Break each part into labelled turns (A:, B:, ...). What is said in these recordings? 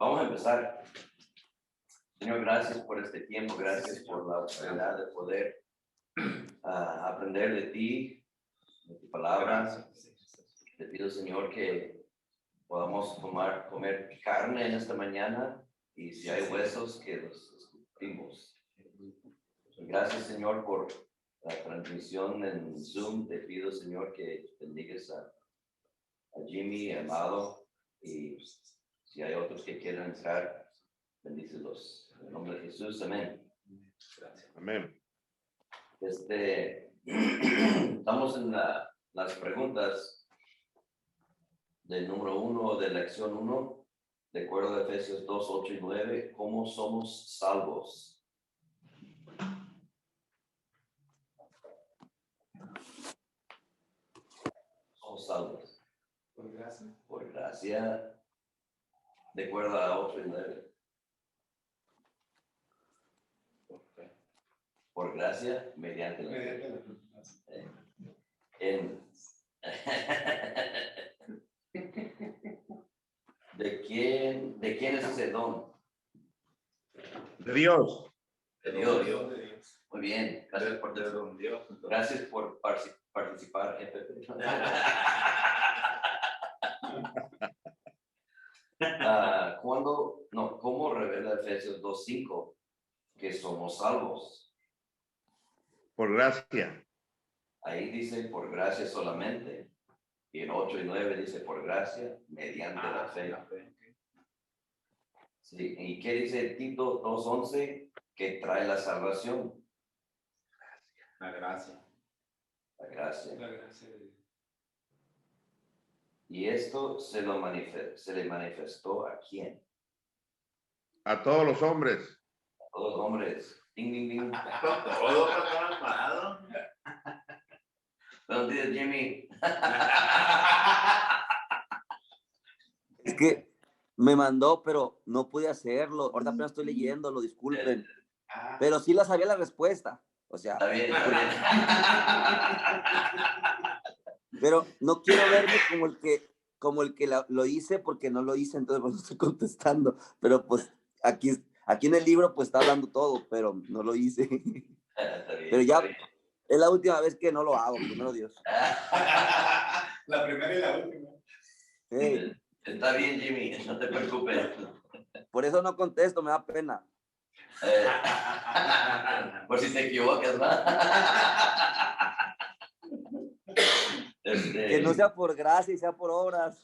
A: Vamos a empezar. Señor, gracias por este tiempo, gracias por la oportunidad de poder aprender de ti, de tu palabra. Te pido, Señor, que podamos comer carne en esta mañana y si hay huesos, que los escupimos. Gracias, Señor, por la transmisión en Zoom. Te pido, Señor, que bendigas a Jimmy, Amado, y si hay otros que quieran entrar, bendícelos. En el nombre de Jesús, amén.
B: Amén.
A: Estamos en las preguntas del número 1 de lección 1, de acuerdo a Efesios 2, 8 y 9, ¿cómo somos salvos? Somos salvos.
C: Por gracia.
A: Por gracia, de acuerdo a 8 y 9. Por gracia, mediante la fe. ¿De quién es ese don?
B: De Dios.
A: De Dios. Muy bien, gracias por
C: Dios.
A: Gracias por participar, jefe. ¿Cómo revela Efesios 2:5 que somos salvos?
B: Por gracia.
A: Ahí dice por gracia solamente. Y en 8 y 9 dice por gracia mediante la fe. Sí, ¿y qué dice Tito 2:11? Que trae la salvación.
C: La gracia.
A: La gracia.
C: La gracia de Dios.
A: Y esto se le manifestó ¿a quién?
B: A todos los hombres.
A: A todos los hombres. Ding, ding, ding.
C: Todo preparado.
A: Buenos días, Jimmy.
D: Es que me mandó, pero no pude hacerlo. Ahorita apenas estoy leyéndolo, disculpen. Pero sí la sabía la respuesta. O sea,
A: Está bien, está bien.
D: pero no quiero verme como el que lo hice porque no lo hice, entonces pues no estoy contestando. Pero pues aquí en el libro pues está hablando todo, pero no lo hice.
A: Está bien,
D: Pero ya
A: está bien.
D: es la última vez que no lo hago, primero Dios.
C: La primera y la última.
D: Hey,
A: Está bien, Jimmy, no te preocupes.
D: por eso no contesto, me da pena.
A: Por si te equivocas, ¿no?
D: Que no sea por gracia y sea por obras.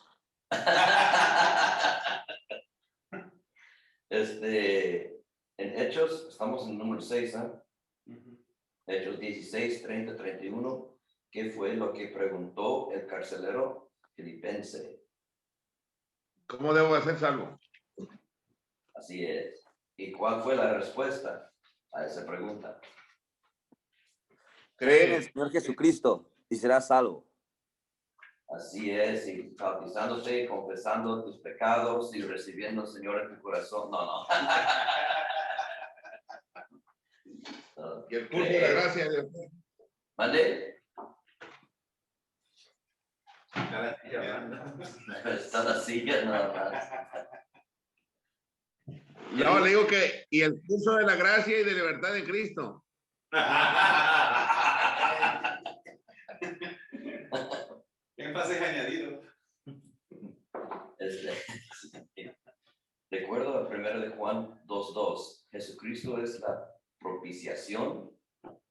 A: En Hechos, estamos en el número 6, ¿eh? Hechos 16, 30, 31. ¿Qué fue lo que preguntó el carcelero filipense?
B: ¿Cómo debo de ser salvo?
A: Así es. ¿Y cuál fue la respuesta a esa pregunta?
D: Cree en el Señor Jesucristo y serás salvo.
A: Así es, y bautizándote, y confesando tus pecados y recibiendo al Señor en tu corazón. No.
B: Y el curso de la gracia.
A: ¿Mande?
C: Cada día hablando.
A: Está la silla nada más.
B: No, le digo que, y el curso de la gracia y de libertad de Cristo.
C: Énfasis añadido.
A: De acuerdo a 1 de Juan 2:2, Jesucristo es la propiciación,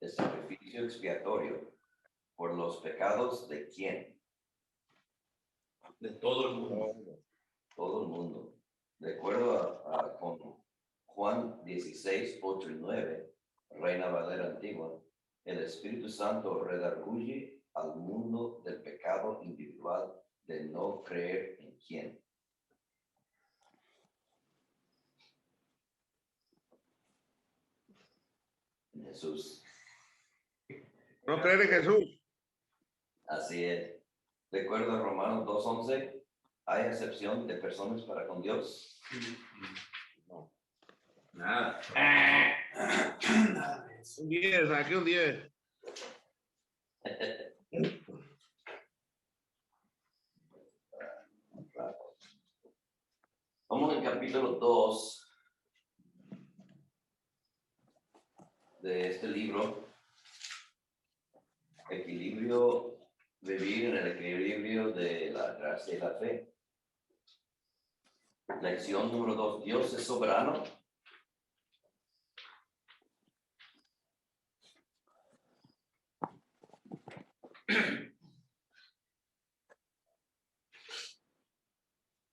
A: el sacrificio expiatorio por los pecados de quién?
C: De todo el mundo.
A: Todo el mundo. De acuerdo con Juan 16, 8 y 9, Reina Valera Antigua, el Espíritu Santo redarguye al mundo del pecado individual de no creer en quién. En Jesús.
B: No creer en Jesús.
A: Así es. De acuerdo a Romanos 2:11, ¿hay excepción de personas para con Dios?
C: No. Nada.
B: Un 10, aquí un 10.
A: Vamos en capítulo 2 de este libro, vivir en el equilibrio de la gracia y la fe. Lección número 2, Dios es soberano.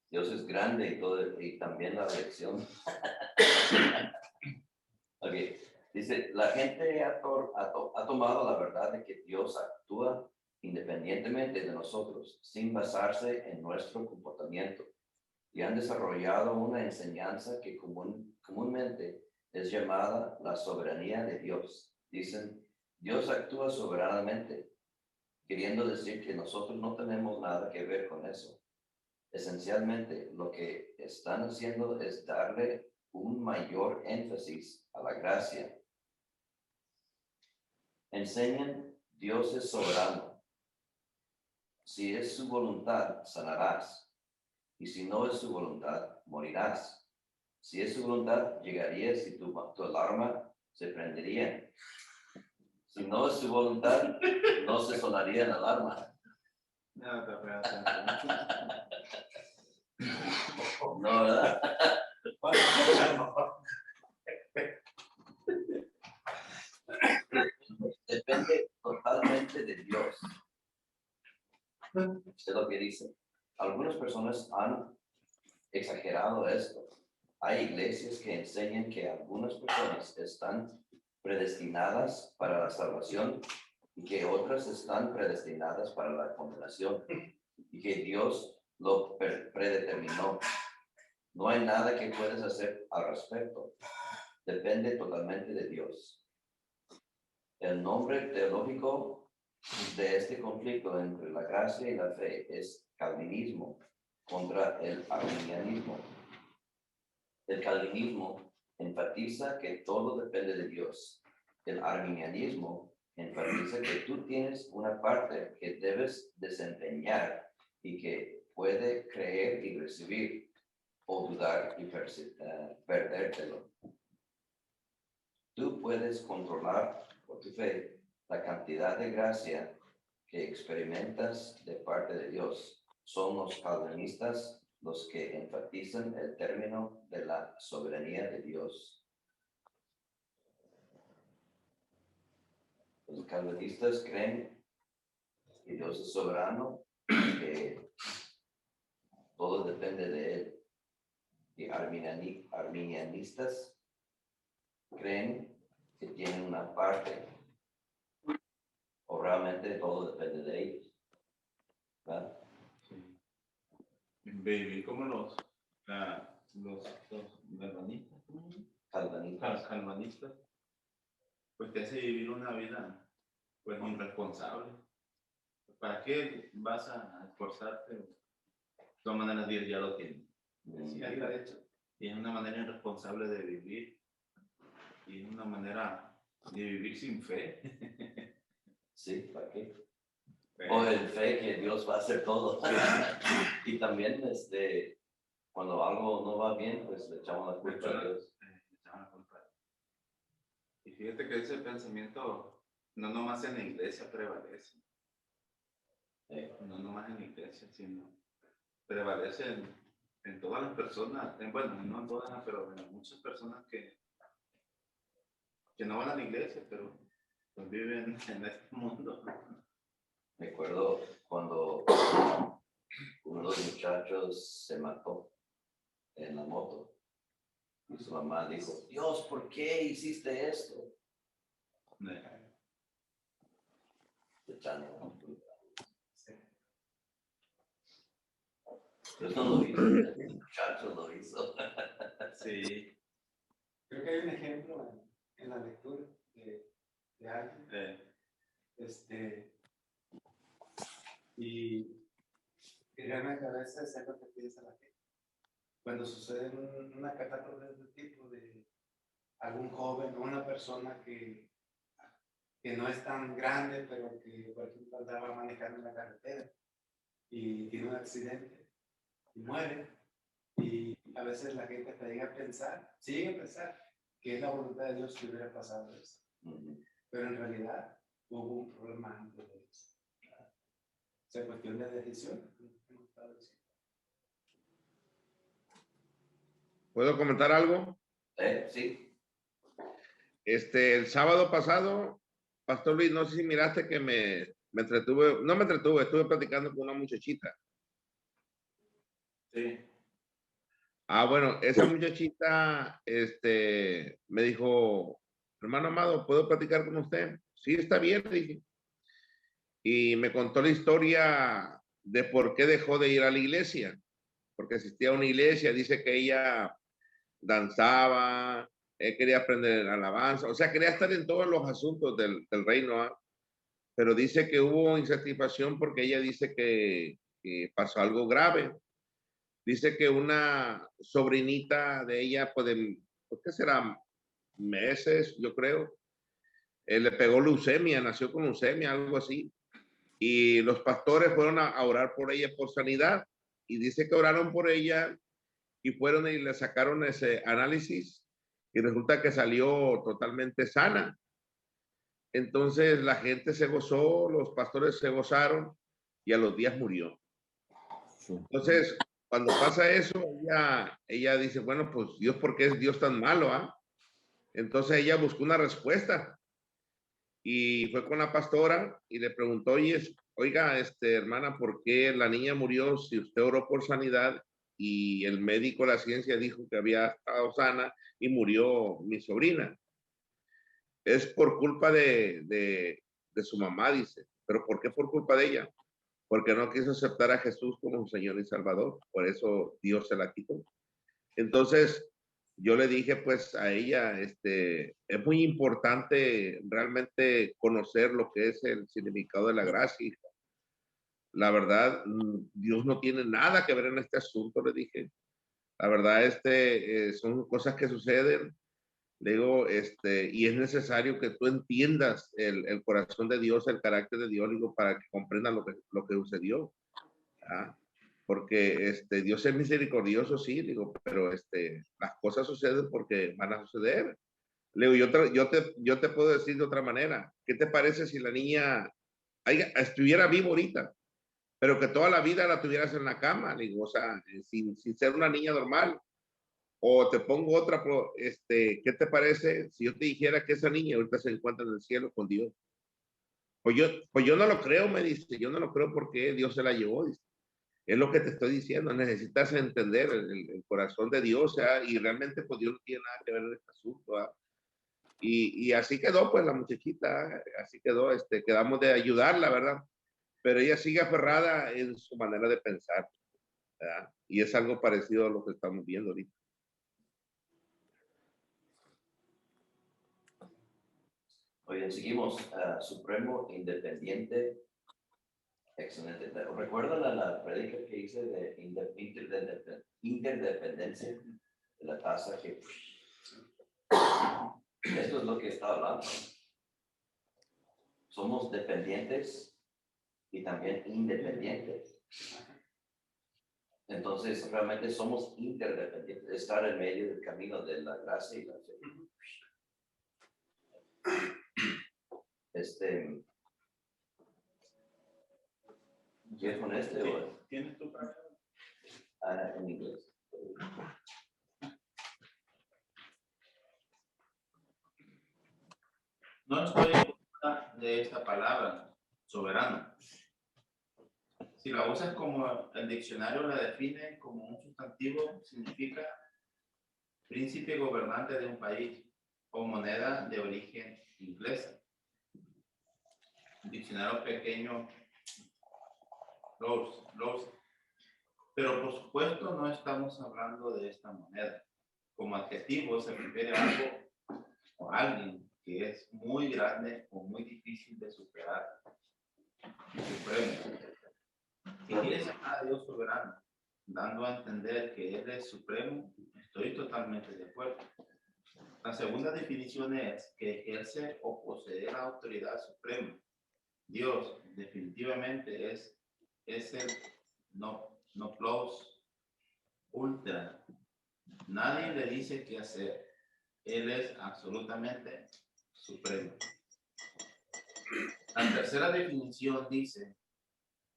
A: Dios es grande y también la lección. Okay. Dice, la gente ha tomado la verdad de que Dios actúa independientemente de nosotros, sin basarse en nuestro comportamiento, y han desarrollado una enseñanza que comúnmente es llamada la soberanía de Dios. Dicen, Dios actúa soberanamente, queriendo decir que nosotros no tenemos nada que ver con eso. Esencialmente, lo que están haciendo es darle un mayor énfasis a la gracia. Enseñan, Dios es soberano. Si es su voluntad, sanarás. Y si no es su voluntad, morirás. Si es su voluntad, llegarías y tu alarma se prendería. Si no es su voluntad, no se sonaría la alarma.
C: No,
A: No, ¿verdad? Depende totalmente de Dios. Es lo que dice. Algunas personas han exagerado esto. Hay iglesias que enseñan que algunas personas están predestinadas para la salvación y que otras están predestinadas para la condenación y que Dios lo predeterminó. No hay nada que puedes hacer al respecto. Depende totalmente de Dios. El nombre teológico de este conflicto entre la gracia y la fe es calvinismo contra el arminianismo. El calvinismo enfatiza que todo depende de Dios. El arminianismo enfatiza que tú tienes una parte que debes desempeñar y que puede creer y recibir o dudar y perdértelo. Tú puedes controlar por tu fe la cantidad de gracia que experimentas de parte de Dios. Son los calvinistas los que enfatizan el término de la soberanía de Dios. Los calvinistas creen que Dios es soberano, que todo depende de Él. Y arminianistas creen que tienen una parte, o realmente todo depende de ellos. ¿Verdad?
C: Sí. Baby, como los galvanistas, calvanistas, pues te hace vivir una vida pues irresponsable. ¿Para qué vas a esforzarte? De todas maneras, Dios ya lo tiene. Sí, ahí lo ha hecho. Y es una manera irresponsable de vivir. Y es una manera de vivir sin fe.
A: Sí, ¿para qué? O el fe que Dios va a hacer todo. Y también cuando algo no va bien, pues le echamos la culpa a Dios.
C: Y fíjate que ese pensamiento no nomás en la iglesia prevalece. No nomás en la iglesia, sino prevalece en todas las personas. Bueno, no en todas, pero en muchas personas que no van a la iglesia, pero pues viven en este mundo.
A: Me acuerdo cuando uno de los muchachos se mató en la moto. Y su mamá dijo, Dios, ¿por qué hiciste esto? Echando. Dios no lo hizo, el muchacho lo hizo.
C: Sí.
E: Creo que hay un ejemplo en la lectura de alguien. Y realmente a veces es lo que piensa la gente. Cuando sucede una catástrofe de este tipo, de algún joven o una persona que no es tan grande, pero que por ejemplo andaba manejando en la carretera y tiene un accidente y muere, y a veces la gente te llega a pensar, sigue a pensar que es la voluntad de Dios que hubiera pasado eso. Pero en realidad hubo un problema antes de eso. O sea, cuestión de decisión.
B: ¿Puedo comentar algo?
A: Sí.
B: El sábado pasado, Pastor Luis, no sé si miraste que me entretuve, no me entretuve, estuve platicando con una muchachita.
C: Sí.
B: Ah, bueno, esa muchachita, me dijo, hermano amado, ¿puedo platicar con usted? Sí, está bien, le dije. Y me contó la historia de por qué dejó de ir a la iglesia, porque asistía a una iglesia, dice que ella danzaba, quería aprender alabanza, o sea, quería estar en todos los asuntos del reino, ¿ah? Pero dice que hubo insatisfacción porque ella dice que pasó algo grave. Dice que una sobrinita de ella, pues, ¿por qué será? Meses, yo creo, le pegó leucemia, nació con leucemia, algo así. Y los pastores fueron a orar por ella por sanidad. Y dice que oraron por ella y fueron y le sacaron ese análisis y resulta que salió totalmente sana. Entonces la gente se gozó, los pastores se gozaron y a los días murió. Entonces, cuando pasa eso, ella dice, bueno, pues Dios, ¿por qué es Dios tan malo? ¿Ah? Entonces ella buscó una respuesta y fue con la pastora y le preguntó, oiga, hermana, ¿por qué la niña murió si usted oró por sanidad y el médico, la ciencia dijo que había estado sana y murió mi sobrina? Es por culpa de su mamá, dice. ¿Pero por qué por culpa de ella? Porque no quiso aceptar a Jesús como Señor y Salvador. Por eso Dios se la quitó. Entonces, yo le dije pues a ella, es muy importante realmente conocer lo que es el significado de la gracia. La verdad, Dios no tiene nada que ver en este asunto, le dije. La verdad, son cosas que suceden. Le digo, y es necesario que tú entiendas el corazón de Dios, el carácter de Dios, digo, para que comprendas lo que sucedió. ¿Ah? Porque Dios es misericordioso, sí, digo, pero las cosas suceden porque van a suceder. Le digo, yo te puedo decir de otra manera. ¿Qué te parece si la niña estuviera viva ahorita, pero que toda la vida la tuvieras en la cama? Le digo, o sea, sin ser una niña normal. O te pongo otra, ¿qué te parece si yo te dijera que esa niña ahorita se encuentra en el cielo con Dios? Pues yo no lo creo, me dice, yo no lo creo porque Dios se la llevó, dice. Es lo que te estoy diciendo, necesitas entender el corazón de Dios, ¿ah? Y realmente pues Dios no tiene nada que ver en este asunto, ¿ah? Y así quedó pues la muchachita, ¿ah? Así quedó, quedamos de ayudarla, ¿verdad? Pero ella sigue aferrada en su manera de pensar, ¿verdad? Y es algo parecido a lo que estamos viendo ahorita.
A: Oye, seguimos. Supremo, independiente. Excelente. ¿Recuerdan la predica que hice de interdependencia de la tasa? Que esto es lo que está hablando. Somos dependientes y también independientes. Entonces, realmente somos interdependientes, estar en medio del camino de la gracia y la fe. ¿Quieres con o?
C: ¿Tienes tu frase?
A: En inglés.
C: No estoy en contra de esta palabra, soberano. Si la usas como el diccionario la define como un sustantivo, significa príncipe gobernante de un país o moneda de origen inglesa. Diccionario pequeño, Rose. Pero por supuesto no estamos hablando de esta moneda. Como adjetivo se refiere a algo o a alguien que es muy grande o muy difícil de superar. Supremo. Si quieres llamar a Dios soberano, dando a entender que Él es supremo, estoy totalmente de acuerdo. La segunda definición es que ejerce o posee la autoridad suprema. Dios definitivamente es el no plus ultra, Nadie le dice qué hacer. Él es absolutamente supremo. La tercera definición dice,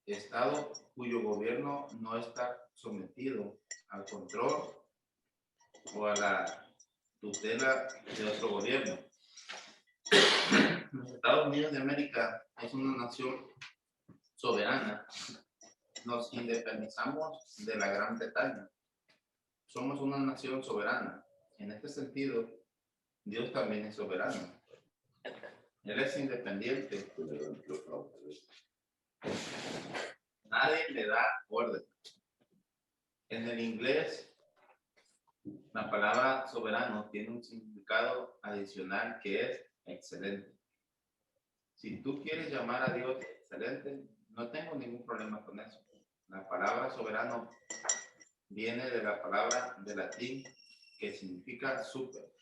C: Estado cuyo gobierno no está sometido al control o a la tutela de otro gobierno. Los Estados Unidos de América es una nación soberana. Nos independizamos de la Gran Bretaña. Somos una nación soberana. En este sentido, Dios también es soberano. Él es independiente. Nadie le da orden. En el inglés, la palabra soberano tiene un significado adicional que es excelente. Si tú quieres llamar a Dios excelente, no tengo ningún problema con eso. La palabra soberano viene de la palabra de latín que significa super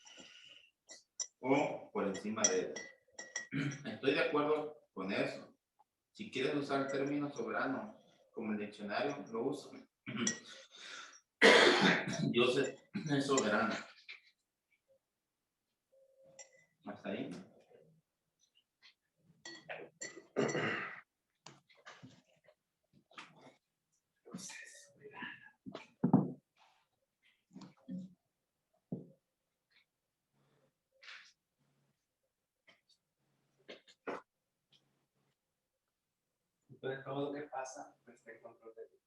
C: o por encima de él. Estoy de acuerdo con eso. Si quieres usar el término soberano como el diccionario, lo uso. Dios es soberano. Hasta ahí.
E: Entonces todo lo que pasa está en control de Dios.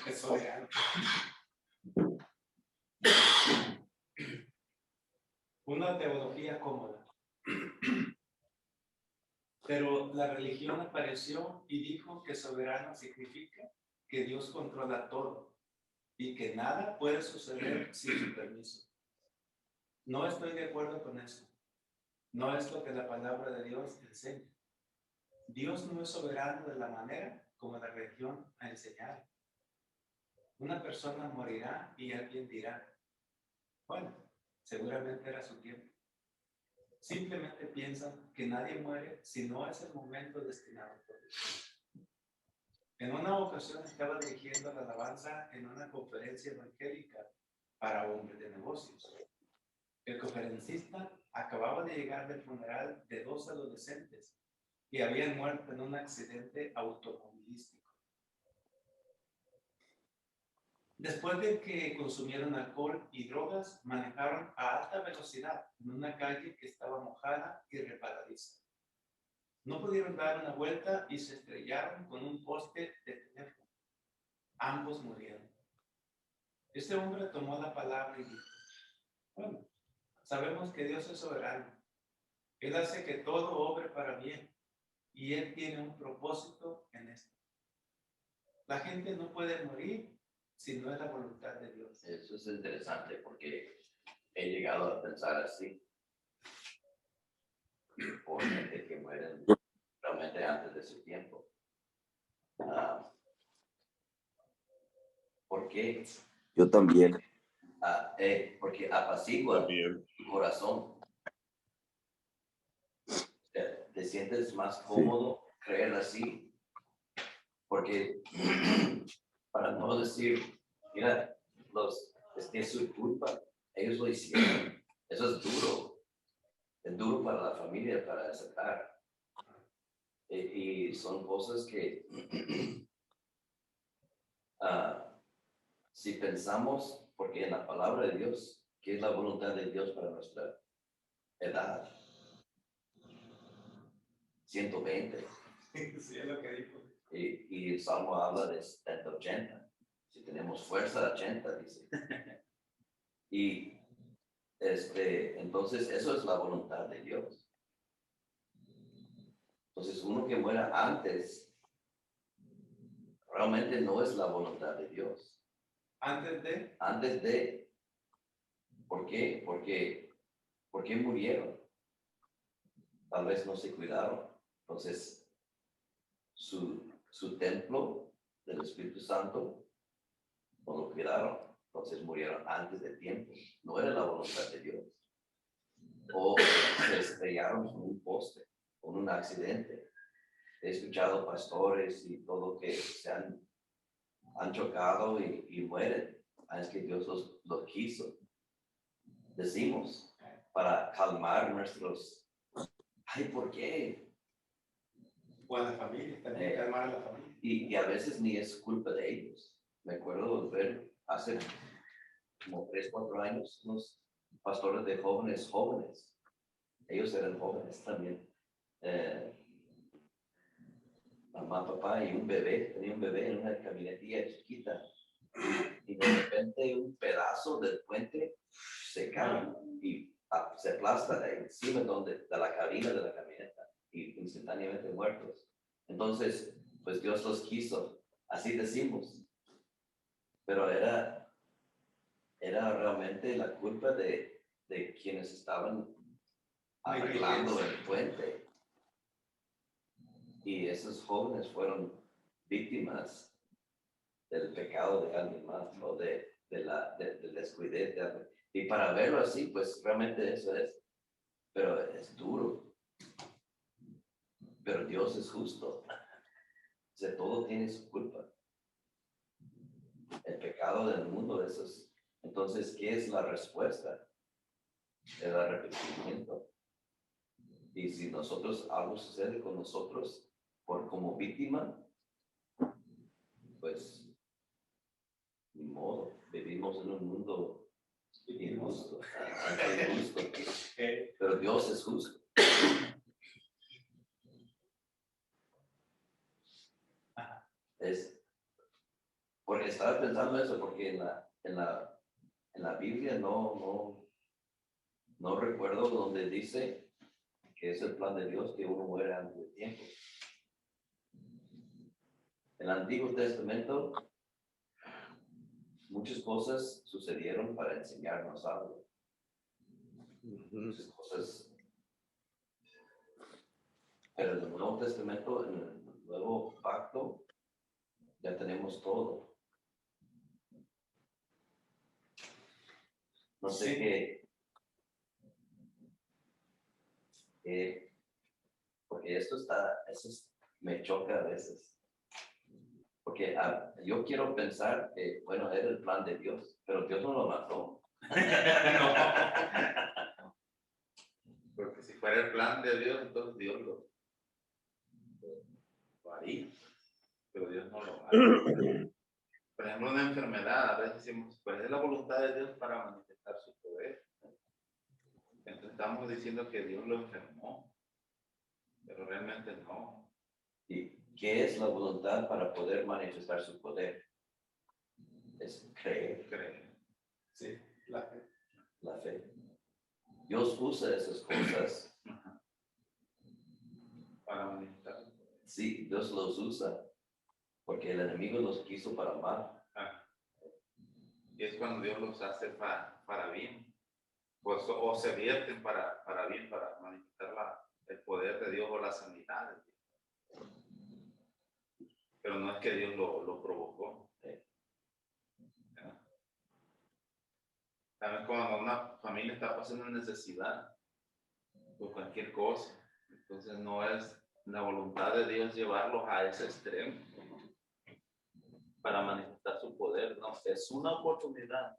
E: Es soberano. Una teología cómoda. Pero la religión apareció y dijo que soberano significa que Dios controla todo y que nada puede suceder sin su permiso. No estoy de acuerdo con eso. No es lo que la palabra de Dios enseña. Dios no es soberano de la manera como la religión ha enseñado. Una persona morirá y alguien dirá, bueno, seguramente era su tiempo. Simplemente piensan que nadie muere si no es el momento destinado por Dios. En una ocasión estaba dirigiendo la alabanza en una conferencia evangélica para hombres de negocios. El conferencista acababa de llegar del funeral de 2 adolescentes que habían muerto en un accidente automovilístico. Después de que consumieron alcohol y drogas, manejaron a alta velocidad en una calle que estaba mojada y resbaladiza. No pudieron dar una vuelta y se estrellaron con un poste de teléfono. Ambos murieron. Este hombre tomó la palabra y dijo, bueno, sabemos que Dios es soberano. Él hace que todo obre para bien y Él tiene un propósito en esto. La gente no puede morir si no es la voluntad de Dios.
A: Eso es interesante porque he llegado a pensar así. Por gente que mueren realmente antes de su tiempo. ¿Por qué?
D: Yo también.
A: Porque apacigua tu corazón. Te sientes más cómodo creer así. Porque para no decir, mira, es su culpa, ellos lo hicieron. Eso es duro. Es duro para la familia para aceptar. Y son cosas que si pensamos, porque en la palabra de Dios, ¿qué es la voluntad de Dios para nuestra edad? 120.
E: Sí, es lo que dijo.
A: Y el Salmo habla de 70, 80. Si tenemos fuerza, 80, dice. Y entonces eso es la voluntad de Dios. Entonces uno que muera antes, realmente no es la voluntad de Dios.
E: Antes de,
A: ¿por qué? ¿Por qué murieron? Tal vez no se cuidaron. Entonces, su templo del Espíritu Santo no lo cuidaron. Entonces murieron antes de tiempo. No era la voluntad de Dios. O se estrellaron con un poste, con un accidente. He escuchado pastores y todo que se han han chocado y mueren. Es que Dios los quiso. Decimos para calmar nuestros, ay, ¿por qué?
E: O a la familia, también calmar a la familia.
A: Y a veces ni es culpa de ellos. Me acuerdo de ver hace como 3, 4 años unos pastores de jóvenes. Ellos eran jóvenes también. Mamá, papá y un bebé. Tenía un bebé en una camionetilla chiquita. Y de repente un pedazo del puente se cae y se aplasta de encima de la cabina de la camioneta y instantáneamente muertos. Entonces, pues Dios los quiso, así decimos. Pero era realmente la culpa de quienes estaban arreglando el puente. Y esos jóvenes fueron víctimas del pecado de alguien más o del descuidez de alguien. Y para verlo así, pues realmente eso es. Pero es duro. Pero Dios es justo. O sea, todo tiene su culpa. El pecado del mundo, eso es. Entonces, ¿qué es la respuesta? El arrepentimiento. Y si algo sucede con nosotros como víctima, pues ni modo, vivimos en un mundo injusto, pero Dios es justo. Porque estaba pensando eso, porque en la Biblia no recuerdo donde dice que es el plan de Dios que uno muere antes de tiempo. En el Antiguo Testamento, muchas cosas sucedieron para enseñarnos algo. Muchas cosas. Pero en el Nuevo Testamento, en el Nuevo Pacto, ya tenemos todo. No sé qué, porque eso me choca a veces. Porque yo quiero pensar que, bueno, era el plan de Dios, pero Dios no lo mató.
C: No. Porque si fuera el plan de Dios, entonces Dios lo haría. Pero Dios no lo hace. Por ejemplo, una enfermedad, a veces decimos, pues es la voluntad de Dios para manifestar su poder. Entonces estamos diciendo que Dios lo enfermó, pero realmente no.
A: ¿Y qué es la voluntad para poder manifestar su poder? Es creer.
E: Sí, la fe.
A: La fe. Dios usa esas cosas.
C: Para manifestar su poder.
A: Sí, Dios los usa porque el enemigo los quiso para mal.
C: Y es cuando Dios los hace para bien. Pues, o se vierten para bien, para manifestar el poder de Dios o la sanidad de Dios. Pero no es que Dios lo provocó. También cuando una familia está pasando necesidad por cualquier cosa, entonces no es la voluntad de Dios llevarlos a ese extremo para manifestar su poder, no, es una oportunidad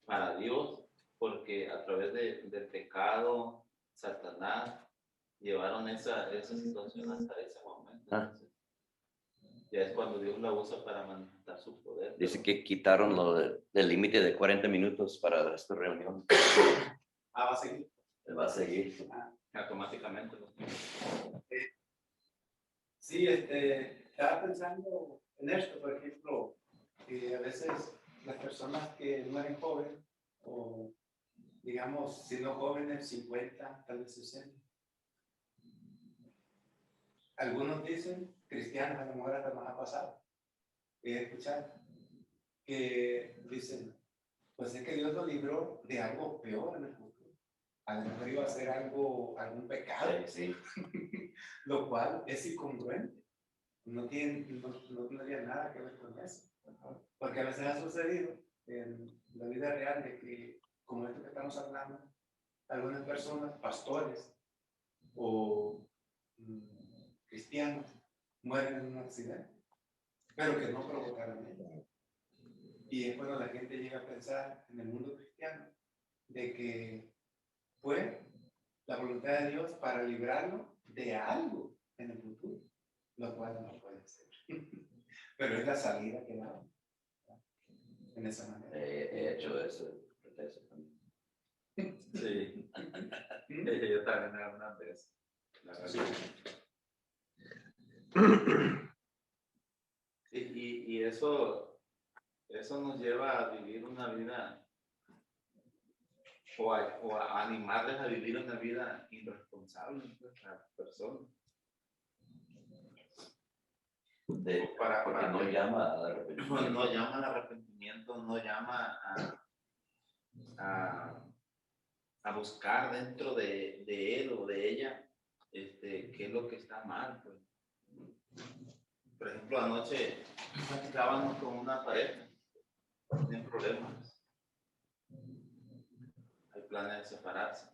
C: para Dios, porque a través del pecado, Satanás llevaron esa situación hasta ese momento. Entonces, ya es cuando Dios la usa para manifestar su poder.
A: Dice que quitaron del límite de 40 minutos para esta reunión.
E: Va a seguir.
A: Va a seguir.
C: Automáticamente.
E: Sí, estaba pensando en esto, por ejemplo, que a veces las personas que mueren jóvenes, o digamos, si no jóvenes, 50, tal vez 60. Algunos dicen, cristianos, a lo mejor hasta más ha pasado, he escuchado, que dicen, pues es que Dios lo libró de algo peor en el futuro. A lo mejor iba a ser algún pecado,
A: Sí.
E: lo cual es incongruente. No tendría nada que ver con eso. Porque a veces ha sucedido en la vida real de que, como esto que estamos hablando, algunas personas, pastores o cristianos, mueren en un accidente. pero que no provocaran eso. Y es cuando la gente llega a pensar en el mundo cristiano de que fue la voluntad de Dios para librarlo de algo en el futuro, lo cual no puede ser. Pero es la salida que da en esa manera.
A: He hecho eso también.
C: Sí. Yo también era una vez. La verdad. Sí, y eso nos lleva a vivir una vida o a animarles a vivir una vida irresponsable a las personas.
A: Porque no llama al arrepentimiento.
C: No llama al arrepentimiento, no llama a buscar dentro de él o de ella qué es lo que está mal. Pues. Por ejemplo, anoche platicábamos con una pareja, tienen problemas, hay planes de separarse.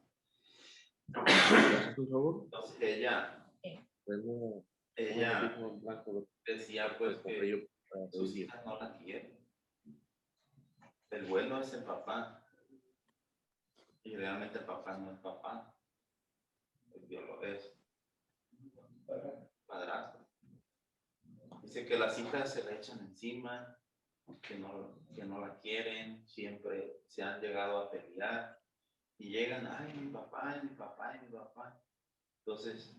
C: Entonces ella decía pues que sus hijas no la quieren. El bueno es el papá. Y realmente el papá no es papá. Dios lo es. Padrastro. Dice que las hijas se le echan encima, que no la quieren, siempre se han llegado a pelear y llegan, ay, mi papá, y mi papá, y mi papá. Entonces,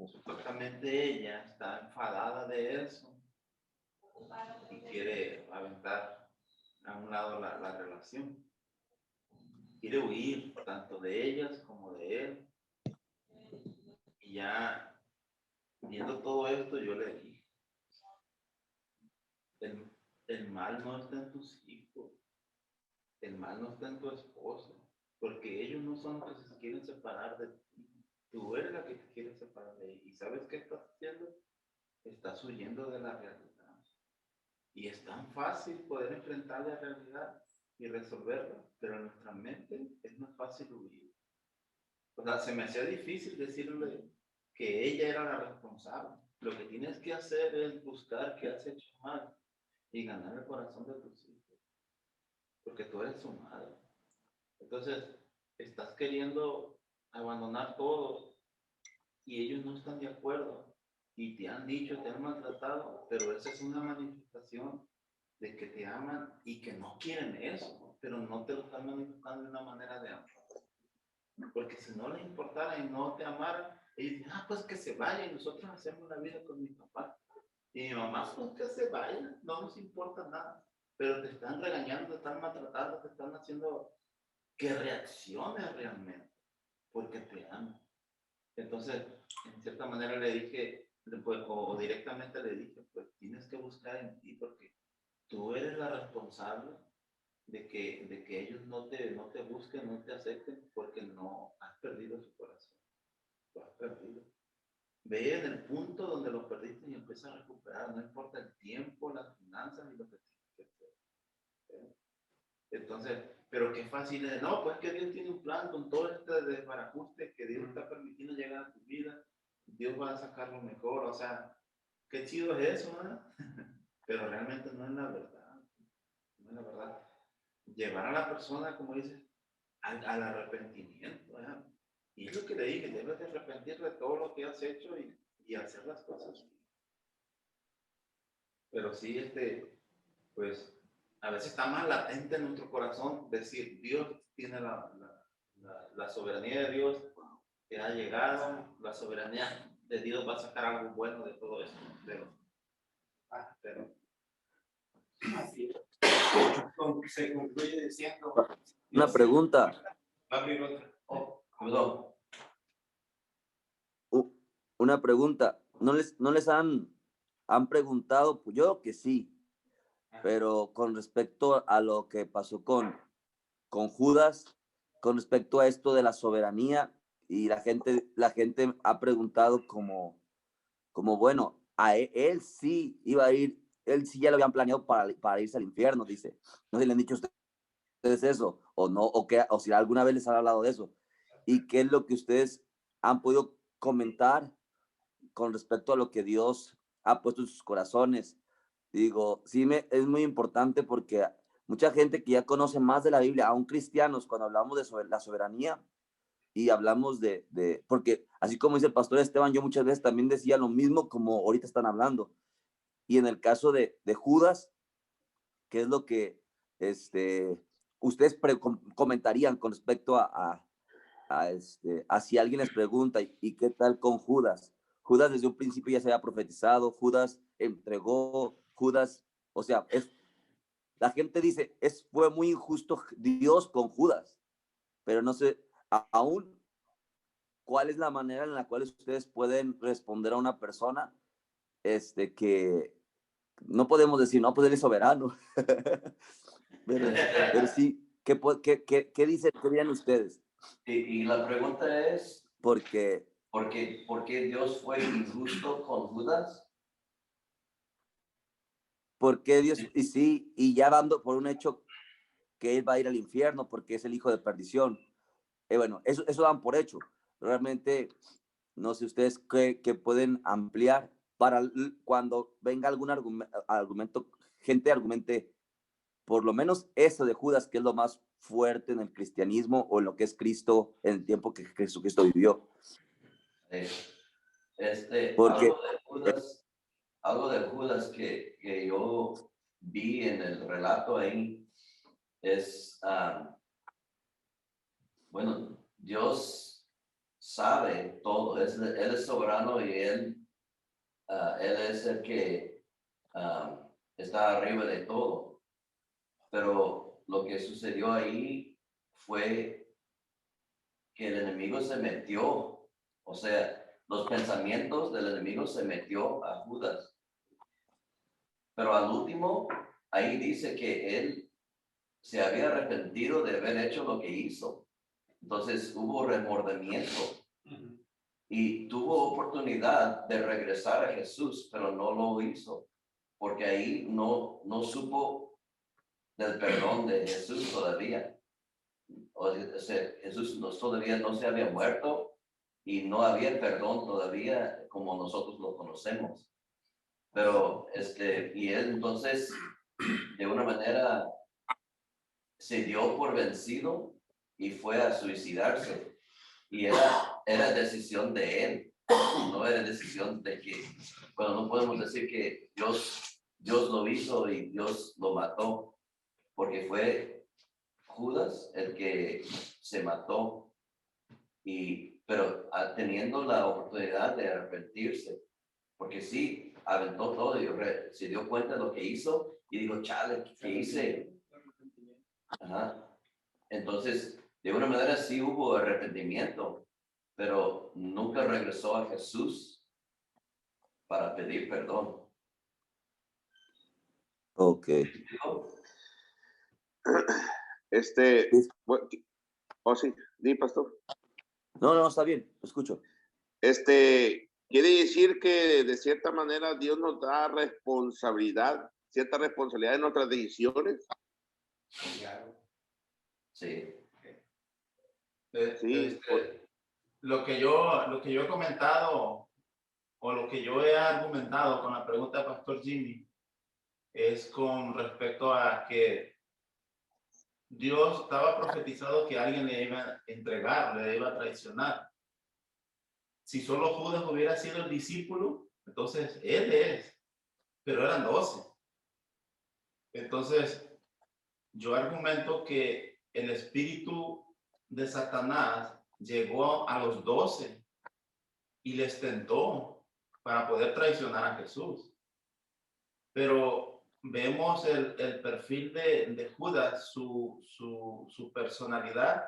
C: supuestamente ella está enfadada de eso y quiere aventar a un lado la relación. Quiere huir tanto de ellas como de él. Y ya viendo todo esto, yo le dije, el mal no está en tus hijos, el mal no está en tu esposo, porque ellos no son los que se quieren separar de ti. Tú eres la que te quieres separar de ellos. ¿Y sabes qué estás haciendo? Estás huyendo de la realidad. Y es tan fácil poder enfrentar la realidad y resolverla, pero en nuestra mente es más fácil huir. O sea, se me hacía difícil decirle que ella era la responsable. Lo que tienes que hacer es buscar qué has hecho mal y ganar el corazón de tus hijos, porque tú eres su madre. Entonces, estás queriendo abandonar todo y ellos no están de acuerdo y te han dicho, te han maltratado, pero esa es una manifestación de que te aman y que no quieren eso, pero no te lo están manifestando de una manera de amor. Porque si no les importara y no te amaran, ellos dicen, pues que se vaya y nosotros hacemos la vida con mi papá. Y mi mamá, pues que se vaya, no nos importa nada. Pero te están regañando, te están maltratando, te están haciendo que reacciones realmente, porque te aman. Entonces, en cierta manera le dije, o directamente le dije, pues tienes que buscar en ti, porque tú eres la responsable de que ellos no te busquen, no te acepten, porque no has perdido su corazón. Lo has perdido. Ve en el punto donde lo perdiste y empieza a recuperar, no importa el tiempo, las finanzas y lo que tienes que hacer. Entonces, pero qué fácil es, no, pues que Dios tiene un plan con todo este desbarajuste que Dios está permitiendo llegar a tu vida, Dios va a sacar lo mejor, o sea, qué chido es eso, ¿no? Pero realmente no es la verdad, no es la verdad. Llevar a la persona, como dices, al arrepentimiento, ¿verdad? Y es lo que le dije, debes de arrepentir de todo lo que has hecho y hacer las cosas. Pero sí, pues, a veces está más latente en nuestro corazón decir, Dios tiene la soberanía de Dios que ha llegado, la soberanía de Dios va a sacar algo bueno de todo esto, pero
E: Así es. Se concluye diciendo.
D: Una pregunta.
E: Va a abrir otra.
A: Perdón.
D: Una pregunta. ¿No les han preguntado? Pues yo que sí, pero con respecto a lo que pasó con Judas, con respecto a esto de la soberanía, y la gente ha preguntado como bueno, a él sí iba a ir, él sí ya lo habían planeado para irse al infierno, dice. No sé si le han dicho a ustedes eso, o no, o si alguna vez les han hablado de eso. ¿Y qué es lo que ustedes han podido comentar con respecto a lo que Dios ha puesto en sus corazones Digo, es muy importante porque mucha gente que ya conoce más de la Biblia, aún cristianos, cuando hablamos de la soberanía y hablamos porque así como dice el pastor Esteban, yo muchas veces también decía lo mismo como ahorita están hablando. Y en el caso de Judas, ¿qué es lo que ustedes comentarían con respecto a si alguien les pregunta, ¿y qué tal con Judas? Judas desde un principio ya se había profetizado, Judas entregó, Judas, o sea, la gente dice, fue muy injusto Dios con Judas, pero no sé, aún, ¿cuál es la manera en la cual ustedes pueden responder a una persona que no podemos decir, no, pues él es soberano, pero sí, ¿qué dicen, qué dirían ustedes?
A: Y la pregunta es,
D: Porque
A: ¿por qué Dios fue injusto con Judas?
D: porque Dios, y sí, y ya dando por un hecho que él va a ir al infierno porque es el hijo de perdición. Bueno, eso dan por hecho. Realmente, no sé ustedes qué pueden ampliar para cuando venga algún argumento, gente argumente, por lo menos eso de Judas, que es lo más fuerte en el cristianismo o en lo que es Cristo en el tiempo que Jesucristo vivió.
A: Eh,
D: Porque,
A: algo de Judas que yo vi en el relato ahí es, bueno, Dios sabe todo, Él es soberano y Él es el que está arriba de todo. Pero lo que sucedió ahí fue que el enemigo se metió, o sea, los pensamientos del enemigo se metió a Judas. Pero al último, ahí dice que él se había arrepentido de haber hecho lo que hizo. Entonces hubo remordimiento y tuvo oportunidad de regresar a Jesús, pero no lo hizo, porque ahí no supo del perdón de Jesús todavía. O sea, Jesús todavía no se había muerto y no había perdón todavía como nosotros lo conocemos. Pero y él entonces, de una manera, se dio por vencido y fue a suicidarse. Y era decisión de él, no era decisión de que, bueno, no podemos decir que Dios lo hizo y Dios lo mató, porque fue Judas el que se mató, pero teniendo la oportunidad de arrepentirse, porque sí, aventó todo y se dio cuenta de lo que hizo y dijo, chale, ¿qué hice? Ajá. Entonces, de una manera sí hubo arrepentimiento, pero nunca regresó a Jesús para pedir perdón.
D: ok.
B: Bueno, oh sí, di pastor.
D: No, está bien, lo escucho.
B: Quiere decir que de cierta manera Dios nos da cierta responsabilidad en nuestras decisiones.
A: Sí.
B: Sí,
C: Lo que yo he comentado o lo que yo he argumentado con la pregunta de Pastor Jimmy es con respecto a que Dios estaba profetizado que alguien le iba a entregar, le iba a traicionar. Si solo Judas hubiera sido el discípulo, entonces él es, pero eran 12. Entonces, yo argumento que el espíritu de Satanás llegó a los 12 y les tentó para poder traicionar a Jesús. Pero vemos el perfil de Judas, su personalidad.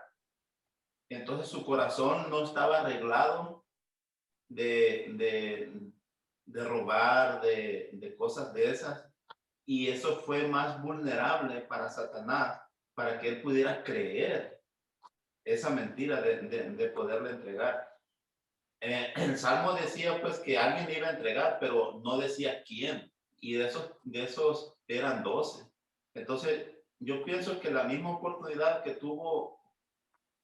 C: Entonces su corazón no estaba arreglado de robar, de cosas de esas. Y eso fue más vulnerable para Satanás, para que él pudiera creer esa mentira de poderle entregar. El Salmo decía pues que alguien le iba a entregar, pero no decía quién. Y de esos eran 12. Entonces, yo pienso que la misma oportunidad que tuvo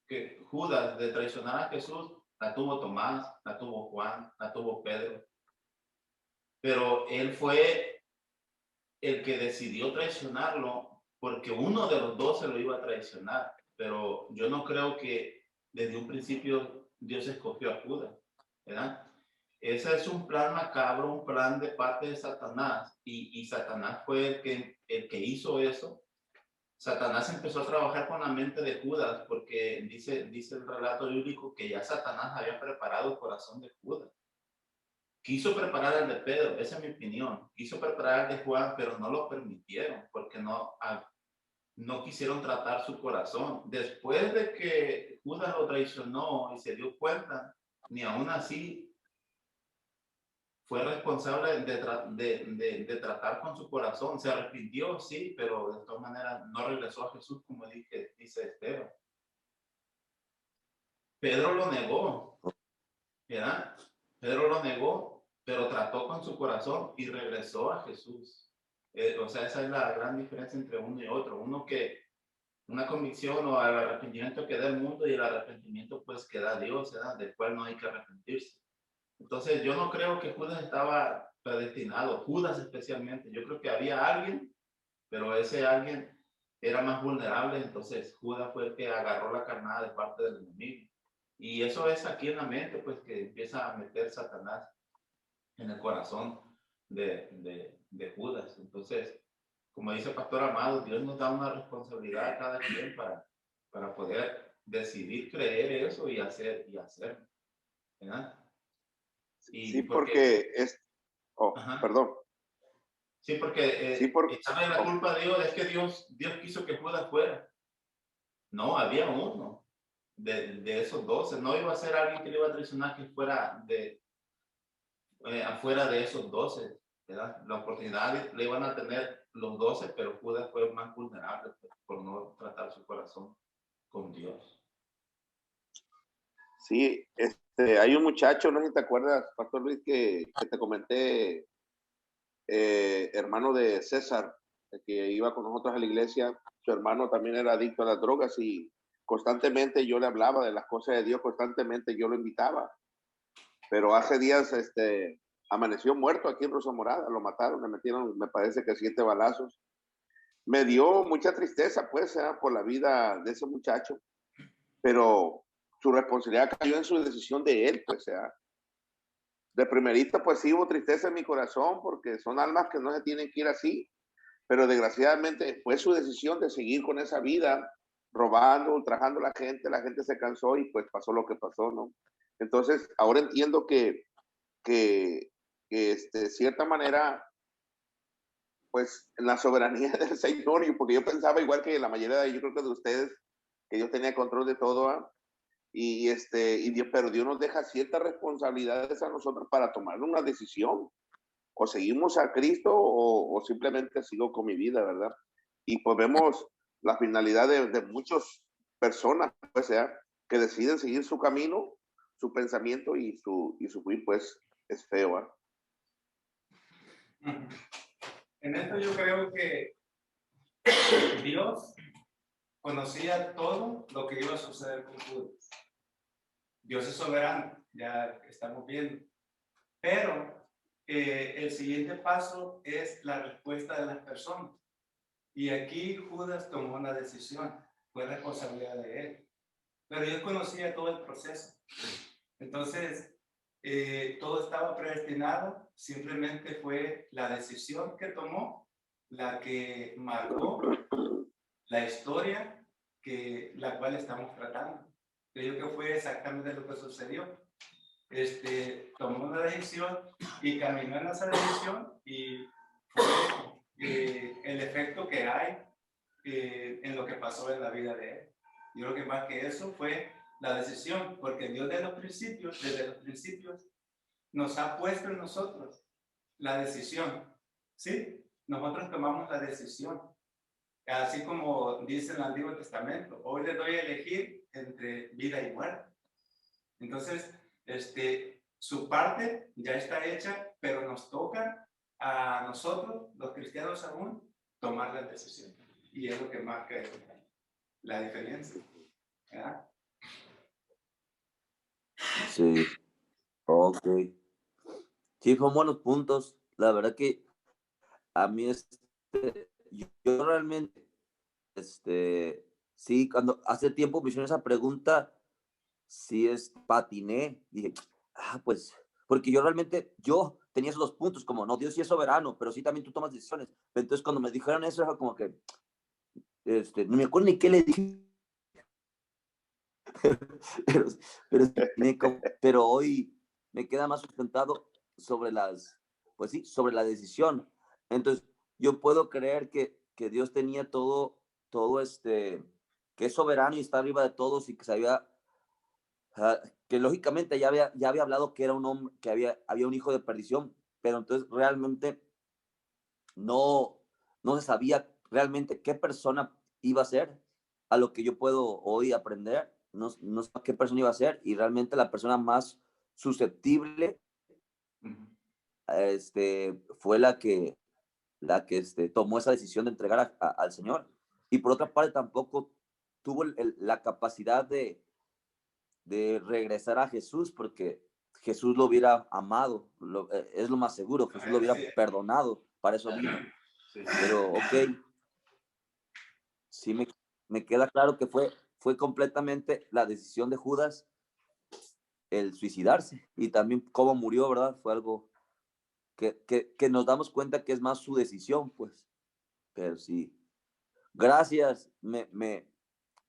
C: que Judas de traicionar a Jesús, la tuvo Tomás, la tuvo Juan, la tuvo Pedro. Pero él fue el que decidió traicionarlo, porque uno de los dos se lo iba a traicionar, pero yo no creo que desde un principio Dios escogió a Judas, ¿verdad? Ese es un plan macabro, un plan de parte de Satanás, y Satanás fue el que hizo eso. Satanás empezó a trabajar con la mente de Judas, porque dice el relato bíblico que ya Satanás había preparado el corazón de Judas. Quiso preparar al de Pedro, esa es mi opinión. Quiso preparar al de Juan, pero no lo permitieron, porque no quisieron tratar su corazón. Después de que Judas lo traicionó y se dio cuenta, ni aún así fue responsable de tratar con su corazón. Se arrepintió, sí, pero de todas maneras no regresó a Jesús, como dice Esteban. Pedro lo negó, ¿verdad? Pedro lo negó, pero trató con su corazón y regresó a Jesús. O sea, esa es la gran diferencia entre uno y otro. Una convicción o el arrepentimiento que da el mundo, y el arrepentimiento pues que da Dios, ¿verdad? Del cual no hay que arrepentirse. Entonces yo no creo que Judas estaba predestinado, Judas especialmente. Yo creo que había alguien, pero ese alguien era más vulnerable, entonces Judas fue el que agarró la carnada de parte del enemigo. Y eso es aquí en la mente, pues que empieza a meter Satanás en el corazón de Judas. Entonces, como dice el pastor Amado, Dios nos da una responsabilidad a cada quien para poder decidir creer eso y hacer, ¿verdad? Y
F: Sí,
C: porque,
F: porque
C: ajá,
F: perdón.
C: sí, porque
F: Sí,
C: echarle la culpa a Dios es que Dios quiso que Judas fuera. No, había uno de esos 12. No iba a ser alguien que le iba a traicionar que fuera afuera de esos 12, ¿verdad? La oportunidad le iban a tener los 12, pero Judas fue más vulnerable por no tratar su corazón con Dios.
F: Sí, hay un muchacho, no sé si te acuerdas, Pastor Luis, que te comenté, hermano de César, que iba con nosotros a la iglesia. Su hermano también era adicto a las drogas y constantemente yo le hablaba de las cosas de Dios, constantemente yo lo invitaba. Pero hace días amaneció muerto aquí en Rosa Morada, lo mataron, le metieron, me parece que 7 balazos. Me dio mucha tristeza, pues, por la vida de ese muchacho, pero su responsabilidad cayó en su decisión de él, pues, de primerita, pues sí hubo tristeza en mi corazón, porque son almas que no se tienen que ir así, pero desgraciadamente fue su decisión de seguir con esa vida, robando, ultrajando a la gente se cansó y pues pasó lo que pasó, ¿no? Entonces, ahora entiendo que de cierta manera, pues en la soberanía del Señor, y porque yo pensaba igual que la mayoría de, yo creo que de ustedes, que Dios tenía control de todo, ¿eh? Y Dios, pero Dios nos deja ciertas responsabilidades a nosotros para tomar una decisión. O seguimos a Cristo o simplemente sigo con mi vida, ¿verdad? Y pues vemos la finalidad de muchas personas, pues, que deciden seguir su camino, su pensamiento y su fin, pues, es feo, ¿eh?
E: En esto yo creo que Dios conocía todo lo que iba a suceder con Judas. Dios es soberano, ya estamos viendo. Pero el siguiente paso es la respuesta de las personas. Y aquí Judas tomó una decisión, fue responsabilidad de él. Pero Dios conocía todo el proceso. Entonces, todo estaba predestinado, simplemente fue la decisión que tomó la que marcó la historia la cual estamos tratando. Creo que fue exactamente lo que sucedió. Tomó una decisión y caminó en esa decisión y fue el efecto que hay en lo que pasó en la vida de él. Yo creo que más que eso fue la decisión, porque Dios desde los principios, nos ha puesto en nosotros la decisión, ¿sí? Nosotros tomamos la decisión. Así como dice en el Antiguo Testamento, hoy les doy a elegir entre vida y muerte. Entonces, su parte ya está hecha, pero nos toca a nosotros, los cristianos aún, tomar la decisión. Y es lo que marca la diferencia, ¿verdad?
D: Sí, ok. Sí, son buenos puntos. La verdad que a mí yo realmente, sí, cuando hace tiempo me hicieron esa pregunta, sí, patiné, dije, pues, porque yo realmente, yo tenía esos dos puntos, como, no, Dios sí es soberano, pero sí también tú tomas decisiones. Entonces, cuando me dijeron eso, era como que, no me acuerdo ni qué le dije, pero, pero hoy me queda más sustentado sobre pues sí, sobre la decisión. Entonces, yo puedo creer que Dios tenía todo que es soberano y está arriba de todos y que sabía, que lógicamente ya había hablado que era un hombre, que había un hijo de perdición, pero entonces realmente no, no se sabía realmente qué persona iba a ser. A lo que yo puedo hoy aprender, no sé qué persona iba a ser, y realmente la persona más susceptible fue la que tomó esa decisión de entregar al Señor. Y por otra parte tampoco tuvo la capacidad de regresar a Jesús, porque Jesús lo hubiera amado, es lo más seguro, Jesús lo hubiera perdonado, para eso vino. Pero, ok, sí me queda claro que fue completamente la decisión de Judas el suicidarse, y también cómo murió, ¿verdad? Fue algo que nos damos cuenta que es más su decisión, pues. Pero sí, gracias, me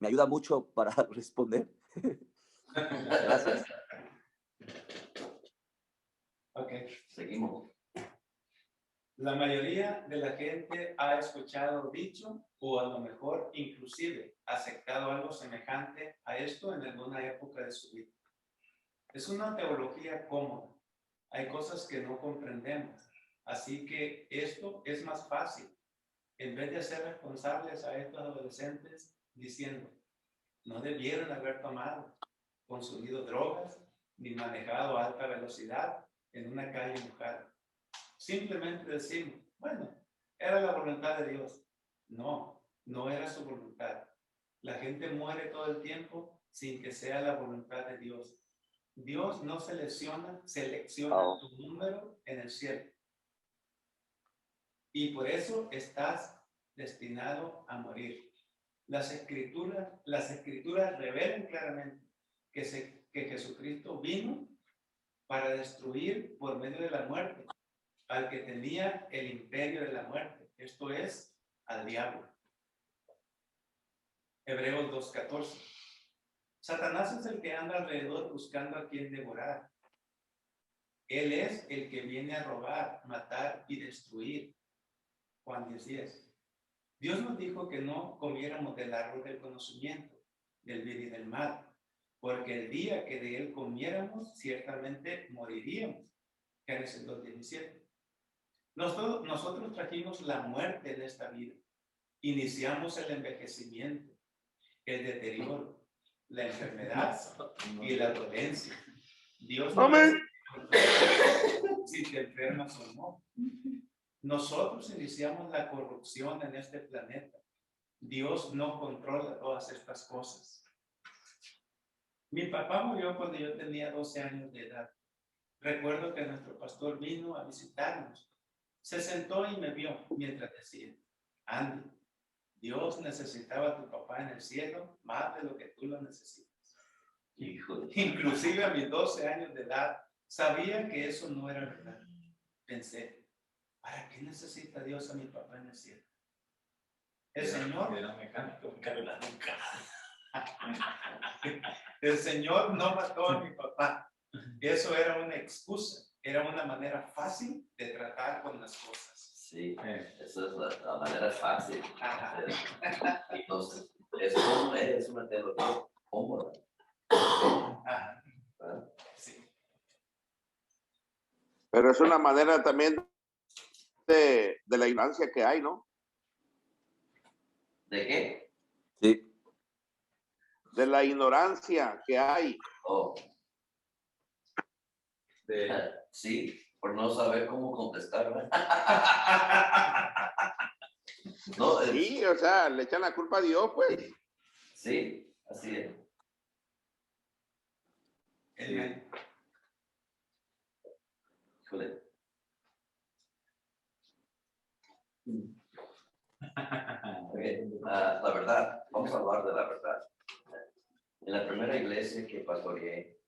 D: ayuda mucho para responder. Gracias.
E: Ok.
A: Seguimos.
E: La mayoría de la gente ha escuchado dicho o a lo mejor inclusive aceptado algo semejante a esto en alguna época de su vida. Es una teología cómoda. Hay cosas que no comprendemos. Así que esto es más fácil. En vez de hacer responsables a estos adolescentes diciendo, no debieron haber tomado, consumido drogas, ni manejado a alta velocidad en una calle mojada. Simplemente decimos, bueno, era la voluntad de Dios. No, no era su voluntad. La gente muere todo el tiempo sin que sea la voluntad de Dios. Dios no selecciona tu número en el cielo. Y por eso estás destinado a morir. Las escrituras revelan claramente que Jesucristo vino para destruir por medio de la muerte al que tenía el imperio de la muerte, esto es, al diablo. Hebreos 2:14. Satanás es el que anda alrededor buscando a quien devorar. Él es el que viene a robar, matar y destruir. Juan 10:10. Dios nos dijo que no comiéramos del árbol del conocimiento, del bien y del mal, porque el día que de él comiéramos, ciertamente moriríamos. Génesis 2:17. Nosotros trajimos la muerte en esta vida. Iniciamos el envejecimiento, el deterioro, la enfermedad y la dolencia. Dios no decide si te enfermas o no. Nosotros iniciamos la corrupción en este planeta. Dios no controla todas estas cosas. Mi papá murió cuando yo tenía 12 años de edad. Recuerdo que nuestro pastor vino a visitarnos. Se sentó y me vio mientras decía, Andy, Dios necesitaba a tu papá en el cielo más de lo que tú lo necesitas. Inclusive a mis 12 años de edad, sabía que eso no era verdad. Pensé, ¿para qué necesita Dios a mi papá en el cielo? El Señor era mecánico, el Señor no mató a mi papá. Eso era una excusa, era una manera fácil de tratar con las cosas.
A: Sí, eso es la manera fácil. Entonces, es una teología cómoda.
E: Sí.
F: Pero es una manera también de la ignorancia que hay, ¿no?
A: ¿De qué?
D: Sí.
F: De la ignorancia que hay.
A: Oh. Sí, por no saber cómo contestar, ¿verdad? No,
F: Sí, o sea, le echan la culpa a Dios, pues.
A: sí, así es.
E: Sí.
A: Híjole. La verdad, vamos a hablar de la verdad. En la primera iglesia que pastoreé,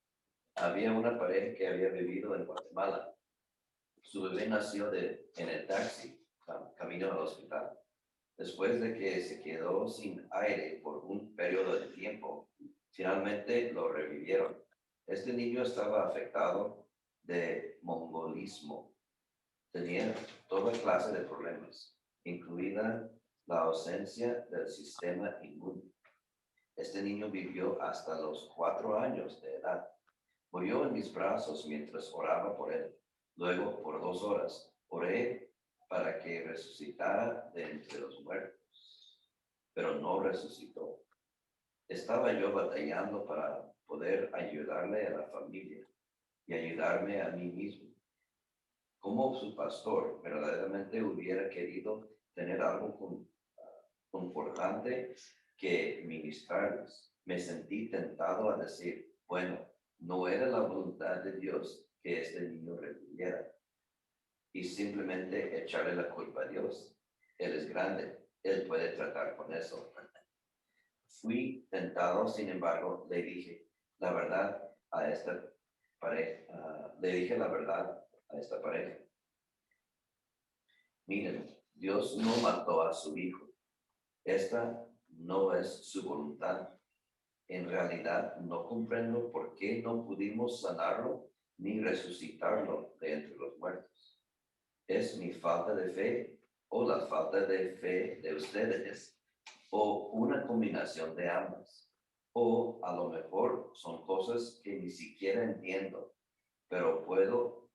A: había una pareja que había vivido en Guatemala. Su bebé nació en el taxi, camino al hospital. Después de que se quedó sin aire por un periodo de tiempo, finalmente lo revivieron. Este niño estaba afectado de mongolismo. Tenía toda clase de problemas, incluida la ausencia del sistema inmune. Este niño vivió hasta los 4 años de edad. Murió en mis brazos mientras oraba por él. Luego, por 2 horas, oré para que resucitara de entre los muertos, pero no resucitó. Estaba yo batallando para poder ayudarle a la familia y ayudarme a mí mismo. Como su pastor, verdaderamente hubiera querido tener algo confortante que ministrarles. Me sentí tentado a decir, bueno, no era la voluntad de Dios que este niño reviviera, y simplemente echarle la culpa a Dios. Él es grande, Él puede tratar con eso. Fui tentado, sin embargo, le dije la verdad a esta pareja. Miren, Dios no mató a su hijo. Esta no es su voluntad. En realidad, no comprendo por qué no pudimos sanarlo ni resucitarlo de entre los muertos. ¿Es mi falta de fe o la falta de fe de ustedes? ¿O una combinación de ambas? O a lo mejor son cosas que ni siquiera entiendo, pero puedo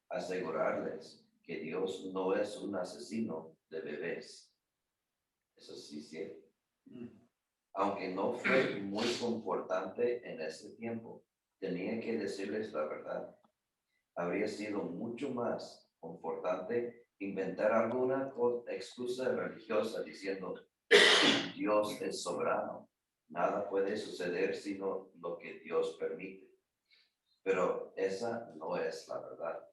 A: asegurarles que Dios no es un asesino de bebés. Eso sí es cierto. Aunque no fue muy confortante en ese tiempo, tenía que decirles la verdad. Habría sido mucho más confortante inventar alguna excusa religiosa diciendo, Dios es soberano, nada puede suceder sino lo que Dios permite. Pero esa no es la verdad.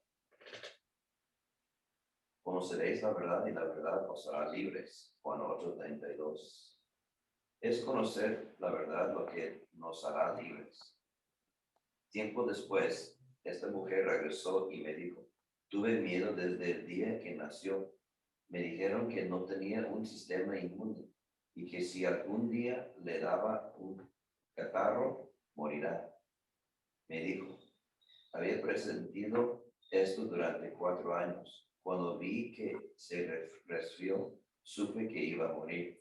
A: Conoceréis la verdad y la verdad os hará libres. Juan 8:32. Es conocer la verdad lo que nos hará libres. Tiempo después, esta mujer regresó y me dijo, tuve miedo desde el día que nació. Me dijeron que no tenía un sistema inmune y que si algún día le daba un catarro, morirá. Me dijo, había presentido esto durante 4 años. Cuando vi que se resfrió, supe que iba a morir.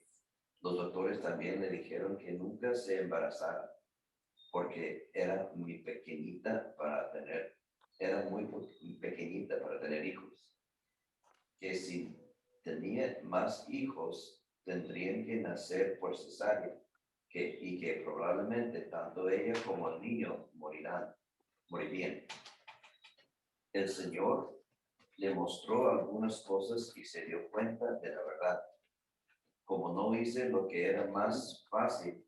A: Los doctores también le dijeron que nunca se embarazara, porque era muy pequeñita para tener hijos. Que si tenía más hijos, tendrían que nacer por cesárea, y que probablemente tanto ella como el niño morirían. El Señor le mostró algunas cosas y se dio cuenta de la verdad. Como no hice lo que era más fácil,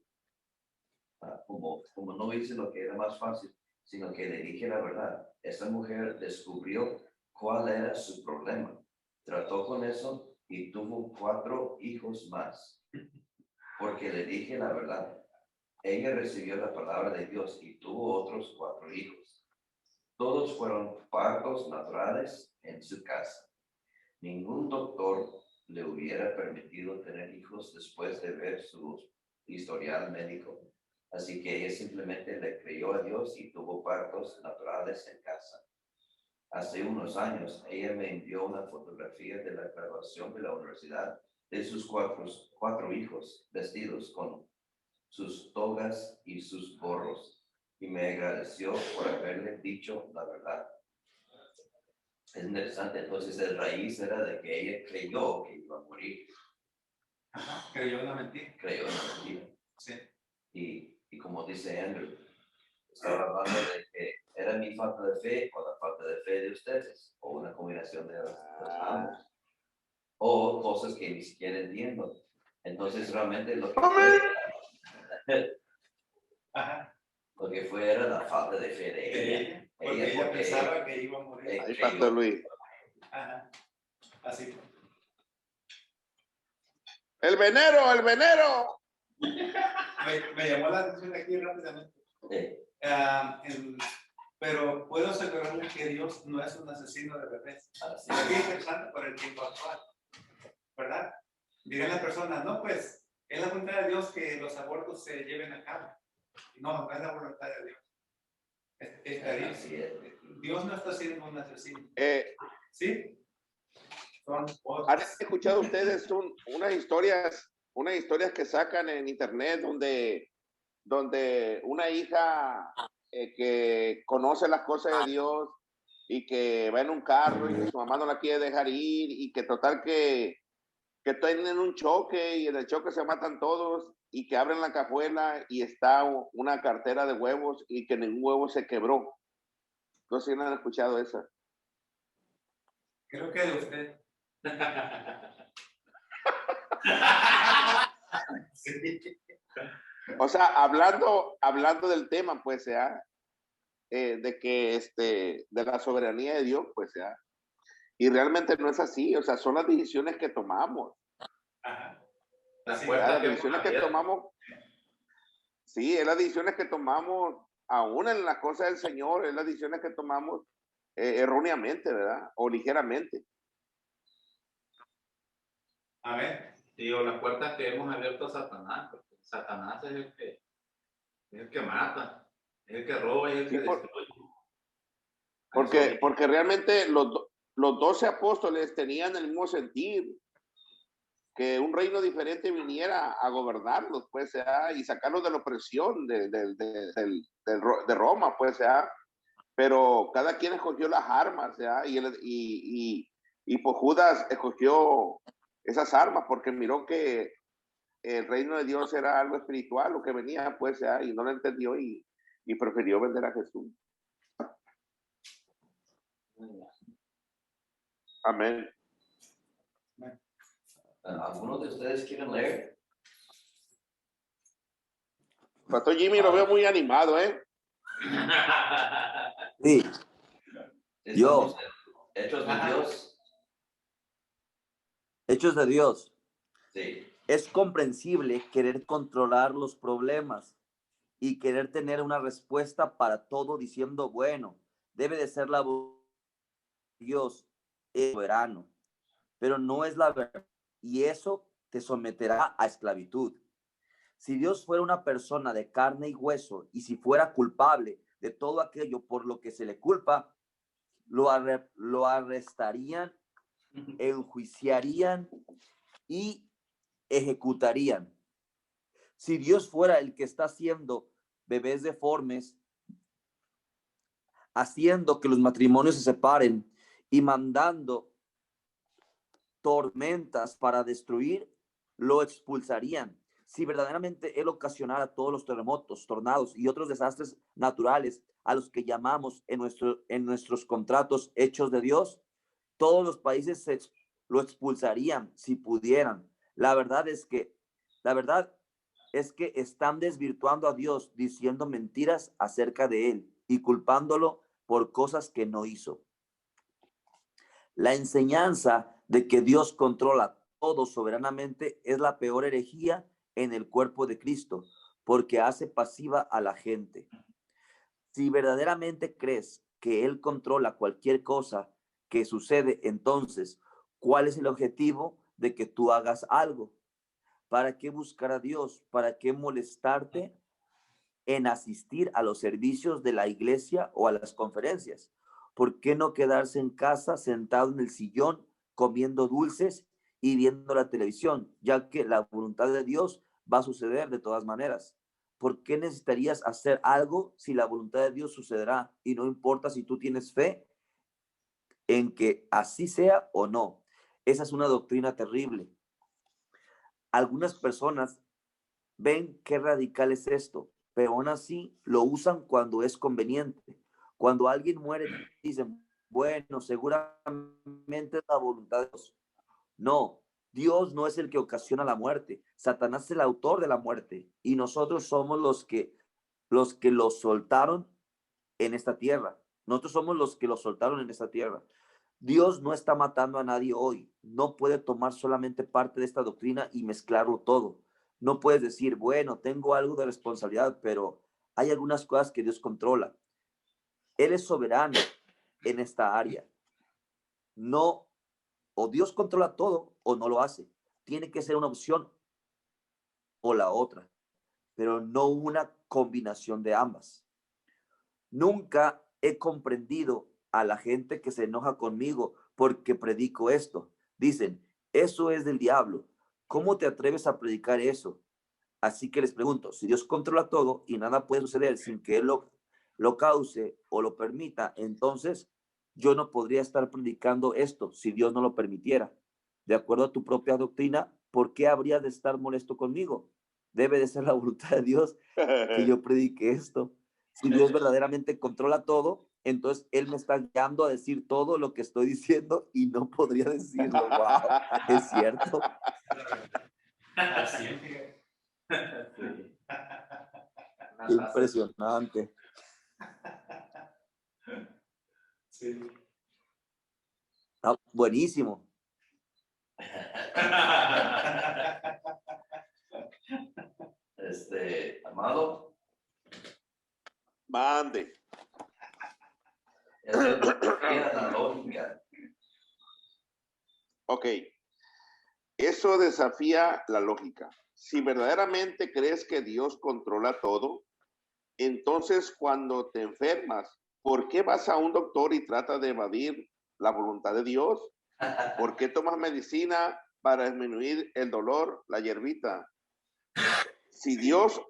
A: como no hice lo que era más fácil, sino que le dije la verdad, esta mujer descubrió cuál era su problema. Trató con eso y tuvo 4 hijos más, porque le dije la verdad. Ella recibió la palabra de Dios y tuvo otros 4 hijos. Todos fueron partos naturales en su casa. Ningún doctor le hubiera permitido tener hijos después de ver su historial médico. Así que ella simplemente le creyó a Dios y tuvo partos naturales en casa. Hace unos años, ella me envió una fotografía de la graduación de la universidad de sus 4 hijos vestidos con sus togas y sus gorros, y me agradeció por haberle dicho la verdad. Es interesante, entonces el raíz era de que ella creyó que iba a morir.
E: Ajá, creyó una mentira.
A: Creyó en la mentira.
E: Sí.
A: Y como dice Andrew, estaba hablando de que era mi falta de fe o la falta de fe de ustedes, o una combinación de los ambos, o cosas que ni siquiera entiendo. Entonces realmente lo que
E: Ajá.
A: lo que fue era la falta de fe de ella.
E: Porque ella pensaba que iba a morir.
F: Ahí, Pastor Luis.
E: Ajá. Así fue.
F: El venero, el venero.
E: Me llamó la atención aquí rápidamente.
A: Eh,
E: Pero puedo asegurarle que Dios no es un asesino de bebés.
A: así
E: Es
A: es.
E: bien interesante por el tiempo actual, ¿verdad? Dirá la persona, no, pues es la voluntad de Dios que los abortos se lleven a cabo. No, no es la voluntad de Dios.
A: Así es.
E: Dios no está siendo un asesino. ¿Sí? Son
F: ¿Han
E: otros.
F: escuchado ustedes unas historias que sacan en internet donde una hija que conoce las cosas de Dios y que va en un carro y que su mamá no la quiere dejar ir y que total que están en un choque y en el choque se matan todos y que abren la cajuela y está una cartera de huevos y que ningún huevo se quebró? No sé si no han escuchado esa.
E: Creo que de usted. Sí.
F: O sea, hablando del tema, pues, de que de la soberanía de Dios, pues, y realmente no es así, o sea, son las decisiones que tomamos.
E: Ajá.
C: Las
E: Sí,
C: puertas
F: Las
C: que
F: decisiones
C: hemos
F: que
C: abierto.
F: tomamos, sí, es las decisiones que tomamos, aún en las cosas del Señor, es las decisiones que tomamos erróneamente, ¿verdad? O ligeramente.
E: A ver.
C: Sí, o las puertas que hemos abierto a Satanás, porque Satanás es el que mata, es el que roba y el
F: Sí,
C: que destruye.
F: porque realmente los 12 apóstoles tenían el mismo sentir, que un reino diferente viniera a gobernarlos, pues, y sacarlos de la opresión de Roma, pues, pero cada quien escogió las armas, y pues Judas escogió esas armas porque miró que el reino de Dios era algo espiritual, lo que venía, pues, y no lo entendió y prefirió vender a Jesús. Amén.
A: ¿Algunos de ustedes quieren leer?
F: Pastor Jimmy lo veo muy animado, ¿eh?
D: Sí,
A: Estamos
D: yo,
A: hechos de Dios.
D: hechos de Dios.
A: Sí.
D: Es comprensible querer controlar los problemas y querer tener una respuesta para todo diciendo, bueno, debe de ser la voz de Dios, es soberano, pero no es la verdad y eso te someterá a esclavitud. Si Dios fuera una persona de carne y hueso y si fuera culpable de todo aquello por lo que se le culpa, lo arrestarían, enjuiciarían y ejecutarían. Si Dios fuera el que está haciendo bebés deformes, haciendo que los matrimonios se separen y mandando tormentas para destruir, lo expulsarían. Si verdaderamente Él ocasionara todos los terremotos, tornados y otros desastres naturales a los que llamamos en nuestros contratos hechos de Dios, todos los países lo expulsarían si pudieran. La verdad es que están desvirtuando a Dios diciendo mentiras acerca de Él y culpándolo por cosas que no hizo. La enseñanza de que Dios controla todo soberanamente es la peor herejía en el cuerpo de Cristo, porque hace pasiva a la gente. Si verdaderamente crees que Él controla cualquier cosa que sucede, entonces, ¿cuál es el objetivo de que tú hagas algo? ¿Para qué buscar a Dios? ¿Para qué molestarte en asistir a los servicios de la iglesia o a las conferencias? ¿Por qué no quedarse en casa sentado en el sillón comiendo dulces y viendo la televisión, ya que la voluntad de Dios va a suceder de todas maneras? ¿Por qué necesitarías hacer algo si la voluntad de Dios sucederá y no importa si tú tienes fe en que así sea o no? Esa es una doctrina terrible. Algunas personas ven qué radical es esto, pero aún así lo usan cuando es conveniente. Cuando alguien muere, dicen, bueno, seguramente es la voluntad de Dios. No, Dios no es el que ocasiona la muerte. Satanás es el autor de la muerte y nosotros somos los que lo soltaron en esta tierra. Nosotros somos los que lo soltaron en esta tierra. Dios no está matando a nadie hoy. No puede tomar solamente parte de esta doctrina y mezclarlo todo. No puedes decir, bueno, tengo algo de responsabilidad, pero hay algunas cosas que Dios controla. Él es soberano en esta área. No, o Dios controla todo o no lo hace. Tiene que ser una opción o la otra, pero no una combinación de ambas. Nunca he comprendido a la gente que se enoja conmigo porque predico esto. Dicen, eso es del diablo. ¿Cómo te atreves a predicar eso? Así que les pregunto, si Dios controla todo y nada puede suceder sin que Él lo cause o lo permita, entonces yo no podría estar predicando esto si Dios no lo permitiera. De acuerdo a tu propia doctrina, ¿por qué habría de estar molesto conmigo? Debe de ser la voluntad de Dios que yo predique esto. Si Dios verdaderamente controla todo, entonces Él me está guiando a decir todo lo que estoy diciendo y no podría decirlo. Wow, es cierto.
E: Así es.
C: Sí.
D: Qué impresionante.
E: Sí.
D: Ah, buenísimo.
A: Amado,
F: Mande.
A: eso desafía la lógica.
F: Ok. Eso desafía la lógica. Si verdaderamente crees que Dios controla todo, entonces cuando te enfermas, ¿por qué vas a un doctor y tratas de evadir la voluntad de Dios? ¿Por qué tomas medicina para disminuir el dolor, la hierbita? Si Dios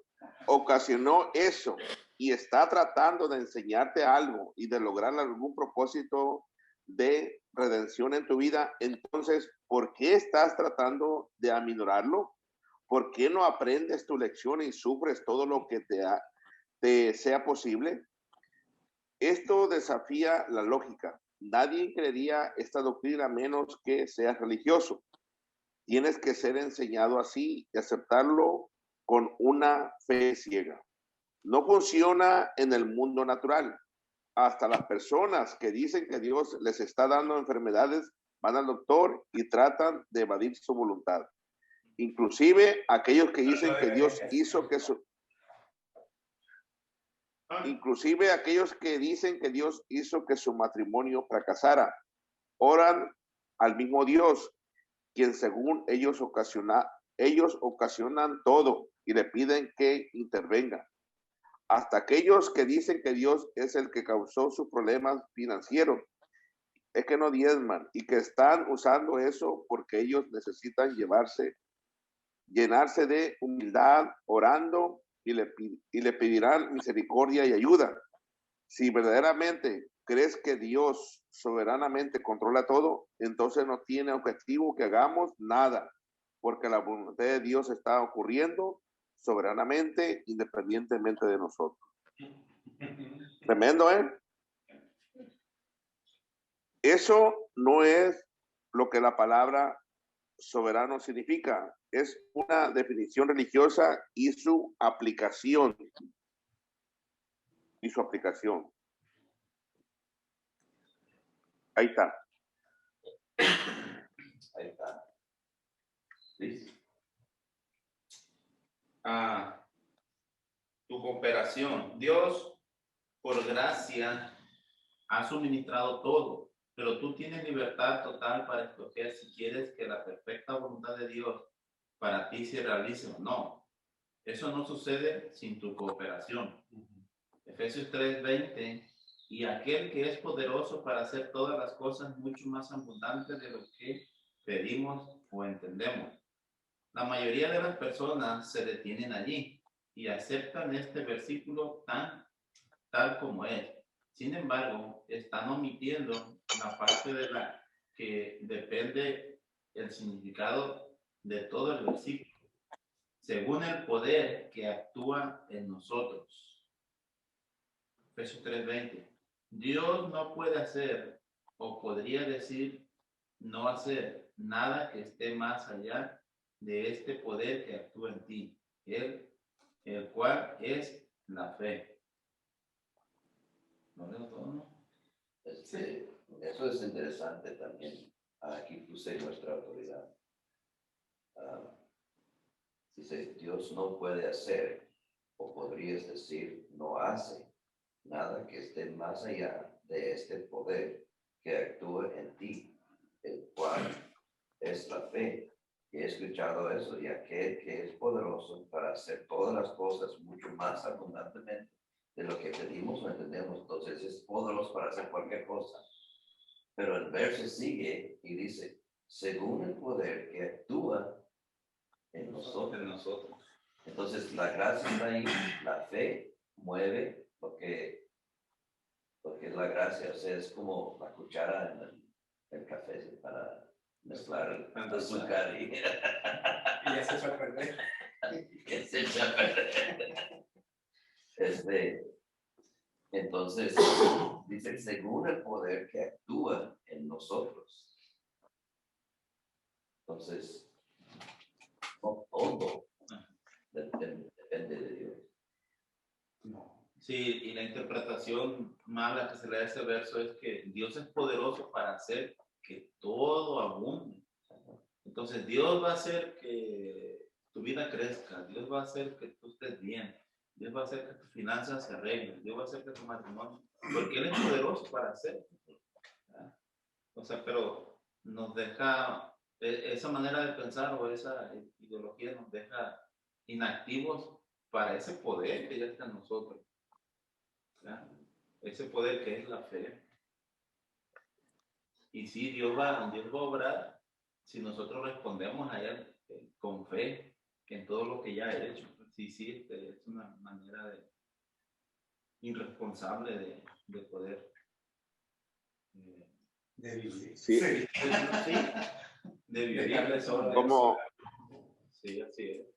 F: ocasionó eso y está tratando de enseñarte algo y de lograr algún propósito de redención en tu vida, entonces, ¿por qué estás tratando de aminorarlo? ¿Por qué no aprendes tu lección y sufres todo lo que te sea posible? Esto desafía la lógica. Nadie creería esta doctrina a menos que seas religioso. Tienes que ser enseñado así y aceptarlo con una fe ciega. No funciona en el mundo natural. Hasta las personas que dicen que Dios les está dando enfermedades van al doctor y tratan de evadir su voluntad. Inclusive aquellos que dicen que Dios hizo que su matrimonio fracasara, oran al mismo Dios, quien según ellos ocasionan todo y le piden que intervenga. Hasta aquellos que dicen que Dios es el que causó sus problemas financieros, es que no diezman y que están usando eso porque ellos necesitan llenarse de humildad, orando y le pedirán misericordia y ayuda. Si verdaderamente crees que Dios soberanamente controla todo, entonces no tiene objetivo que hagamos nada, porque la voluntad de Dios está ocurriendo soberanamente, independientemente de nosotros. Tremendo, ¿eh? Eso no es lo que la palabra soberano significa. Es una definición religiosa y su aplicación. Ahí está.
A: Ahí está. Listo.
C: Tu cooperación. Dios, por gracia, ha suministrado todo, pero tú tienes libertad total para escoger si quieres que la perfecta voluntad de Dios para ti se realice o no. Eso no sucede sin tu cooperación. Efesios 3:20, y aquel que es poderoso para hacer todas las cosas mucho más abundantes de lo que pedimos o entendemos. La mayoría de las personas se detienen allí y aceptan este versículo tal como es. Sin embargo, están omitiendo la parte de la que depende el significado de todo el versículo, según el poder que actúa en nosotros. Efesios 3:20. Dios no puede hacer, o podría decir no hacer, nada que esté más allá de este poder que actúa en ti, el cual es la fe. ¿No leo todo, no?
A: Eso esto es interesante también. Aquí puse nuestra autoridad. Dice, Dios no puede hacer, o podrías decir, no hace nada que esté más allá de este poder que actúa en ti, el cual es la fe. Y he escuchado eso, y aquel que es poderoso para hacer todas las cosas mucho más abundantemente de lo que pedimos o entendemos. Entonces es poderoso para hacer cualquier cosa. Pero el verso sigue y dice, según el poder que actúa en nosotros. Entonces la gracia está ahí, la fe mueve porque la gracia, o sea, es como la cuchara en el café para mezclar el azúcar y
E: ya se fue a perder.
A: que se echa a perder. Entonces, dice, según el poder que actúa en nosotros. Entonces, no todo depende de Dios.
C: Sí, y la interpretación mala que se le da a ese verso es que Dios es poderoso para hacer que todo abunde. Entonces Dios va a hacer que tu vida crezca, Dios va a hacer que tú estés bien, Dios va a hacer que tus finanzas se arreglen, Dios va a hacer que tu matrimonio, porque Él es poderoso para hacer. ¿Verdad? O sea, pero nos deja, esa manera de pensar o esa ideología nos deja inactivos para ese poder que ya está en nosotros. ¿Verdad? Ese poder que es la fe. Y sí, Dios va a obrar si nosotros respondemos a Él con fe en todo lo que ya ha hecho. Sí, es una manera irresponsable de poder.
E: De vivir.
F: Sí.
C: Sí, de vivir eso.
F: Como,
C: Sí, así es.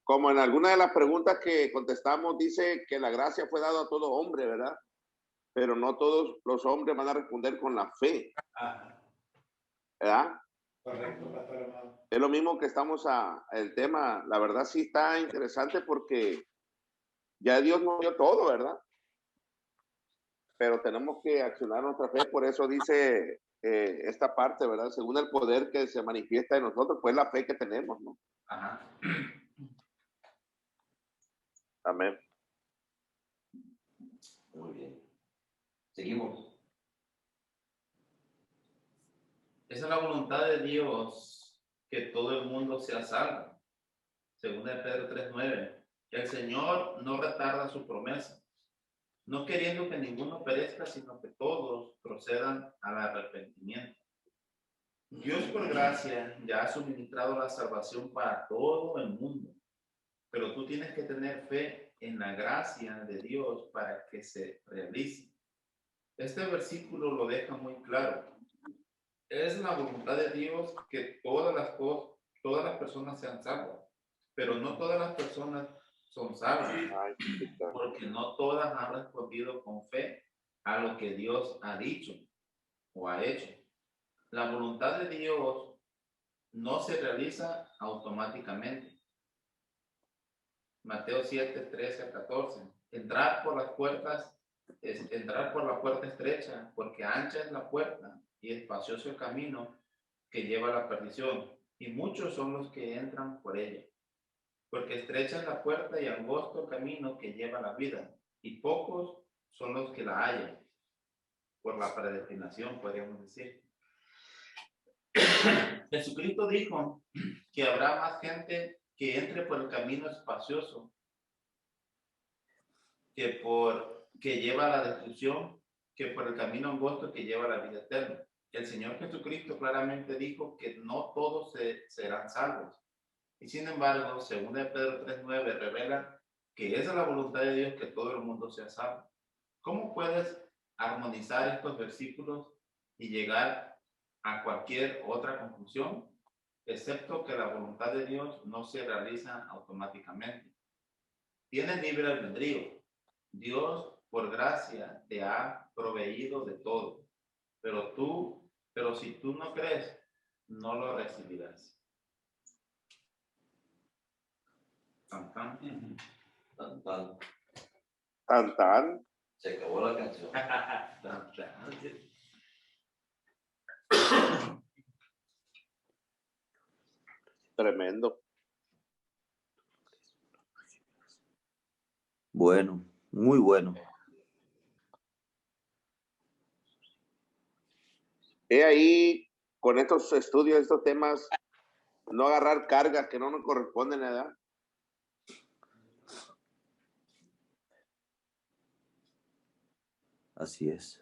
F: como en alguna de las preguntas que contestamos, dice que la gracia fue dada a todo hombre, ¿verdad? Pero no todos los hombres van a responder con la fe, ¿verdad?
E: Correcto, pastor amado.
F: Es lo mismo que estamos el tema, la verdad sí está interesante porque ya Dios nos dio todo, ¿verdad? Pero tenemos que accionar nuestra fe, por eso dice esta parte, ¿verdad? Según el poder que se manifiesta en nosotros, pues la fe que tenemos, ¿no?
C: Ajá.
F: Amén.
A: Muy bien. Seguimos.
C: Esa es la voluntad de Dios, que todo el mundo sea salvo. Según de Pedro 3:9, que el Señor no retarda su promesa, no queriendo que ninguno perezca, sino que todos procedan al arrepentimiento. Dios por gracia ya ha suministrado la salvación para todo el mundo, pero tú tienes que tener fe en la gracia de Dios para que se realice. Este versículo lo deja muy claro. Es la voluntad de Dios que todas las personas sean salvas, pero no todas las personas son salvas,
F: Ay,
C: porque no todas han respondido con fe a lo que Dios ha dicho o ha hecho. La voluntad de Dios no se realiza automáticamente. Mateo 7:13-14. Entrar por la puerta estrecha, porque ancha es la puerta y espacioso el camino que lleva a la perdición, y muchos son los que entran por ella. Porque estrecha es la puerta y angosto el camino que lleva a la vida, y pocos son los que la hallan, por la predestinación, podríamos decir. Jesucristo dijo que habrá más gente que entre por el camino espacioso que lleva a la destrucción, que por el camino angosto que lleva a la vida eterna. El Señor Jesucristo claramente dijo que no todos serán salvos. Y sin embargo, según Pedro 3:9 revela que esa es la voluntad de Dios, que todo el mundo sea salvo. ¿Cómo puedes armonizar estos versículos y llegar a cualquier otra conclusión? Excepto que la voluntad de Dios no se realiza automáticamente. Tienes libre albedrío. Dios, por gracia, te ha proveído de todo. Pero si tú no crees, no lo recibirás. Tan, tan.
A: Tan, tan.
F: Tan, tan.
A: Se acabó la canción.
C: Tan, tan.
F: Tremendo.
D: Bueno, muy bueno.
F: He ahí, con estos estudios, estos temas, no agarrar cargas que no nos corresponden, ¿verdad?
D: Así es.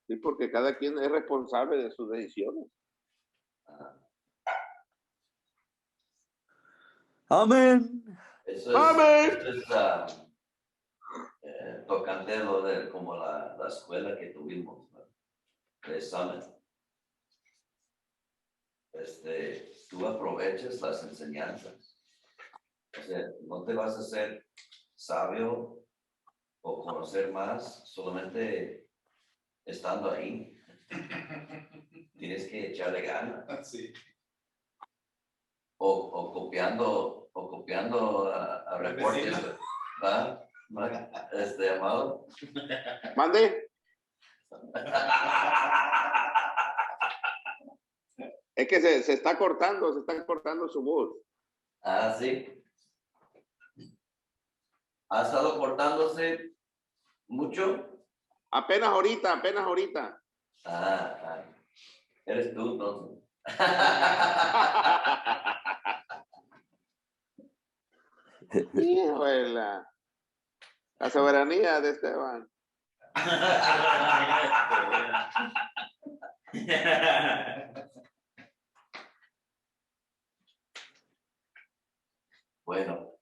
F: Sí, porque cada quien es responsable de sus decisiones.
D: Amén.
A: Eso es,
F: Amén.
A: eso es tocante lo de como la escuela que tuvimos, ¿no? De Summit. Tú aproveches las enseñanzas. O sea, no te vas a hacer sabio o conocer más solamente estando ahí. Tienes que echarle ganas.
E: Sí.
A: O copiando a reportes, ¿verdad? Amado.
F: Mande. Es que se está cortando su voz.
A: Ah, sí. ¿Ha estado cortándose mucho?
F: Apenas ahorita.
A: Eres tú, entonces.
F: Híjole, la soberanía de Esteban.
A: Bueno,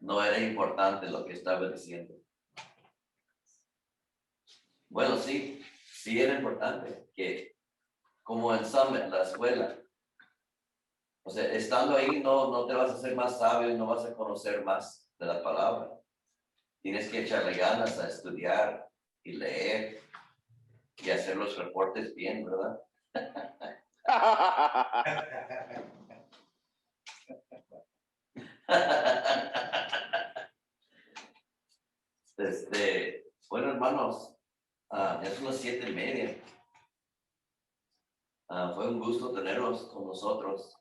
A: no era importante lo que estaba diciendo. Bueno, sí era importante que como en Summit, la escuela, o sea, estando ahí no te vas a hacer más sabio, no vas a conocer más de la palabra. Tienes que echarle ganas a estudiar y leer y hacer los reportes bien, ¿verdad? Bueno, hermanos, ya son las 7:30. Fue un gusto tenerlos con nosotros.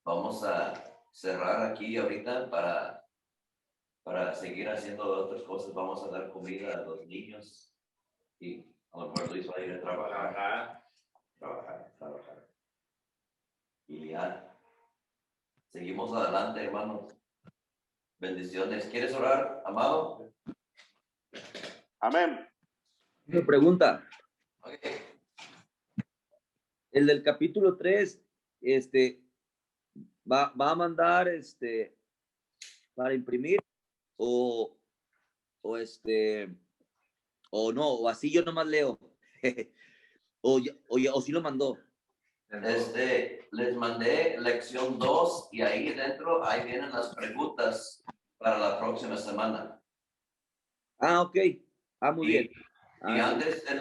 A: Vamos a cerrar aquí ahorita para seguir haciendo otras cosas. Vamos a dar comida a los niños y a lo mejor Luis va a ir a trabajar. Y ya, seguimos adelante, hermanos. Bendiciones. ¿Quieres orar, amado?
F: Amén.
D: Una pregunta.
A: Okay.
D: El del capítulo 3, va a mandar para imprimir o no, o así yo nomás leo. o sí lo mandó.
A: Les mandé lección 2 y ahí dentro, ahí vienen las preguntas para la próxima semana.
D: Ok. Muy bien.
A: Y antes de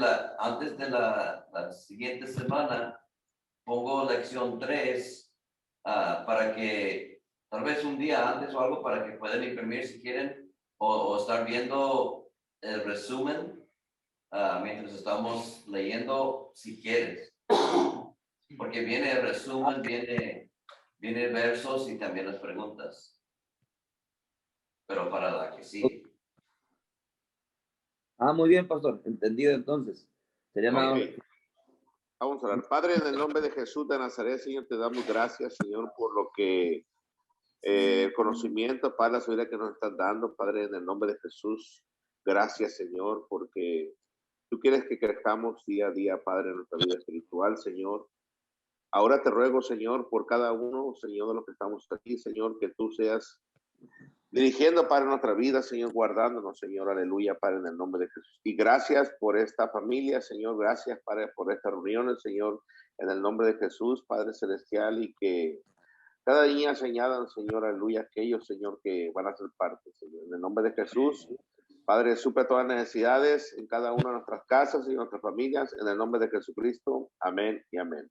A: la siguiente semana, pongo lección 3 para que tal vez un día antes o algo para que puedan imprimir si quieren o estar viendo el resumen mientras estamos leyendo si quieres. Porque viene el resumen, viene versos y también las preguntas. Pero para la que sí.
D: Muy bien, pastor. Entendido entonces. Sería nada más.
F: Vamos a orar. Padre, en el nombre de Jesús de Nazaret, Señor, te damos gracias, Señor, por lo que el conocimiento, Padre, la sabiduría que nos estás dando, Padre, en el nombre de Jesús. Gracias, Señor, porque tú quieres que crezcamos día a día, Padre, en nuestra vida espiritual, Señor. Ahora te ruego, Señor, por cada uno, Señor, de los que estamos aquí, Señor, que tú seas dirigiendo para nuestra vida, Señor, guardándonos, Señor, aleluya, Padre, en el nombre de Jesús. Y gracias por esta familia, Señor, gracias, Padre, por estas reuniones, Señor, en el nombre de Jesús, Padre Celestial, y que cada día señalan, Señor, aleluya, aquellos, Señor, que van a ser parte, Señor, en el nombre de Jesús. Padre, suple todas las necesidades en cada una de nuestras casas y nuestras familias, en el nombre de Jesucristo. Amén y amén.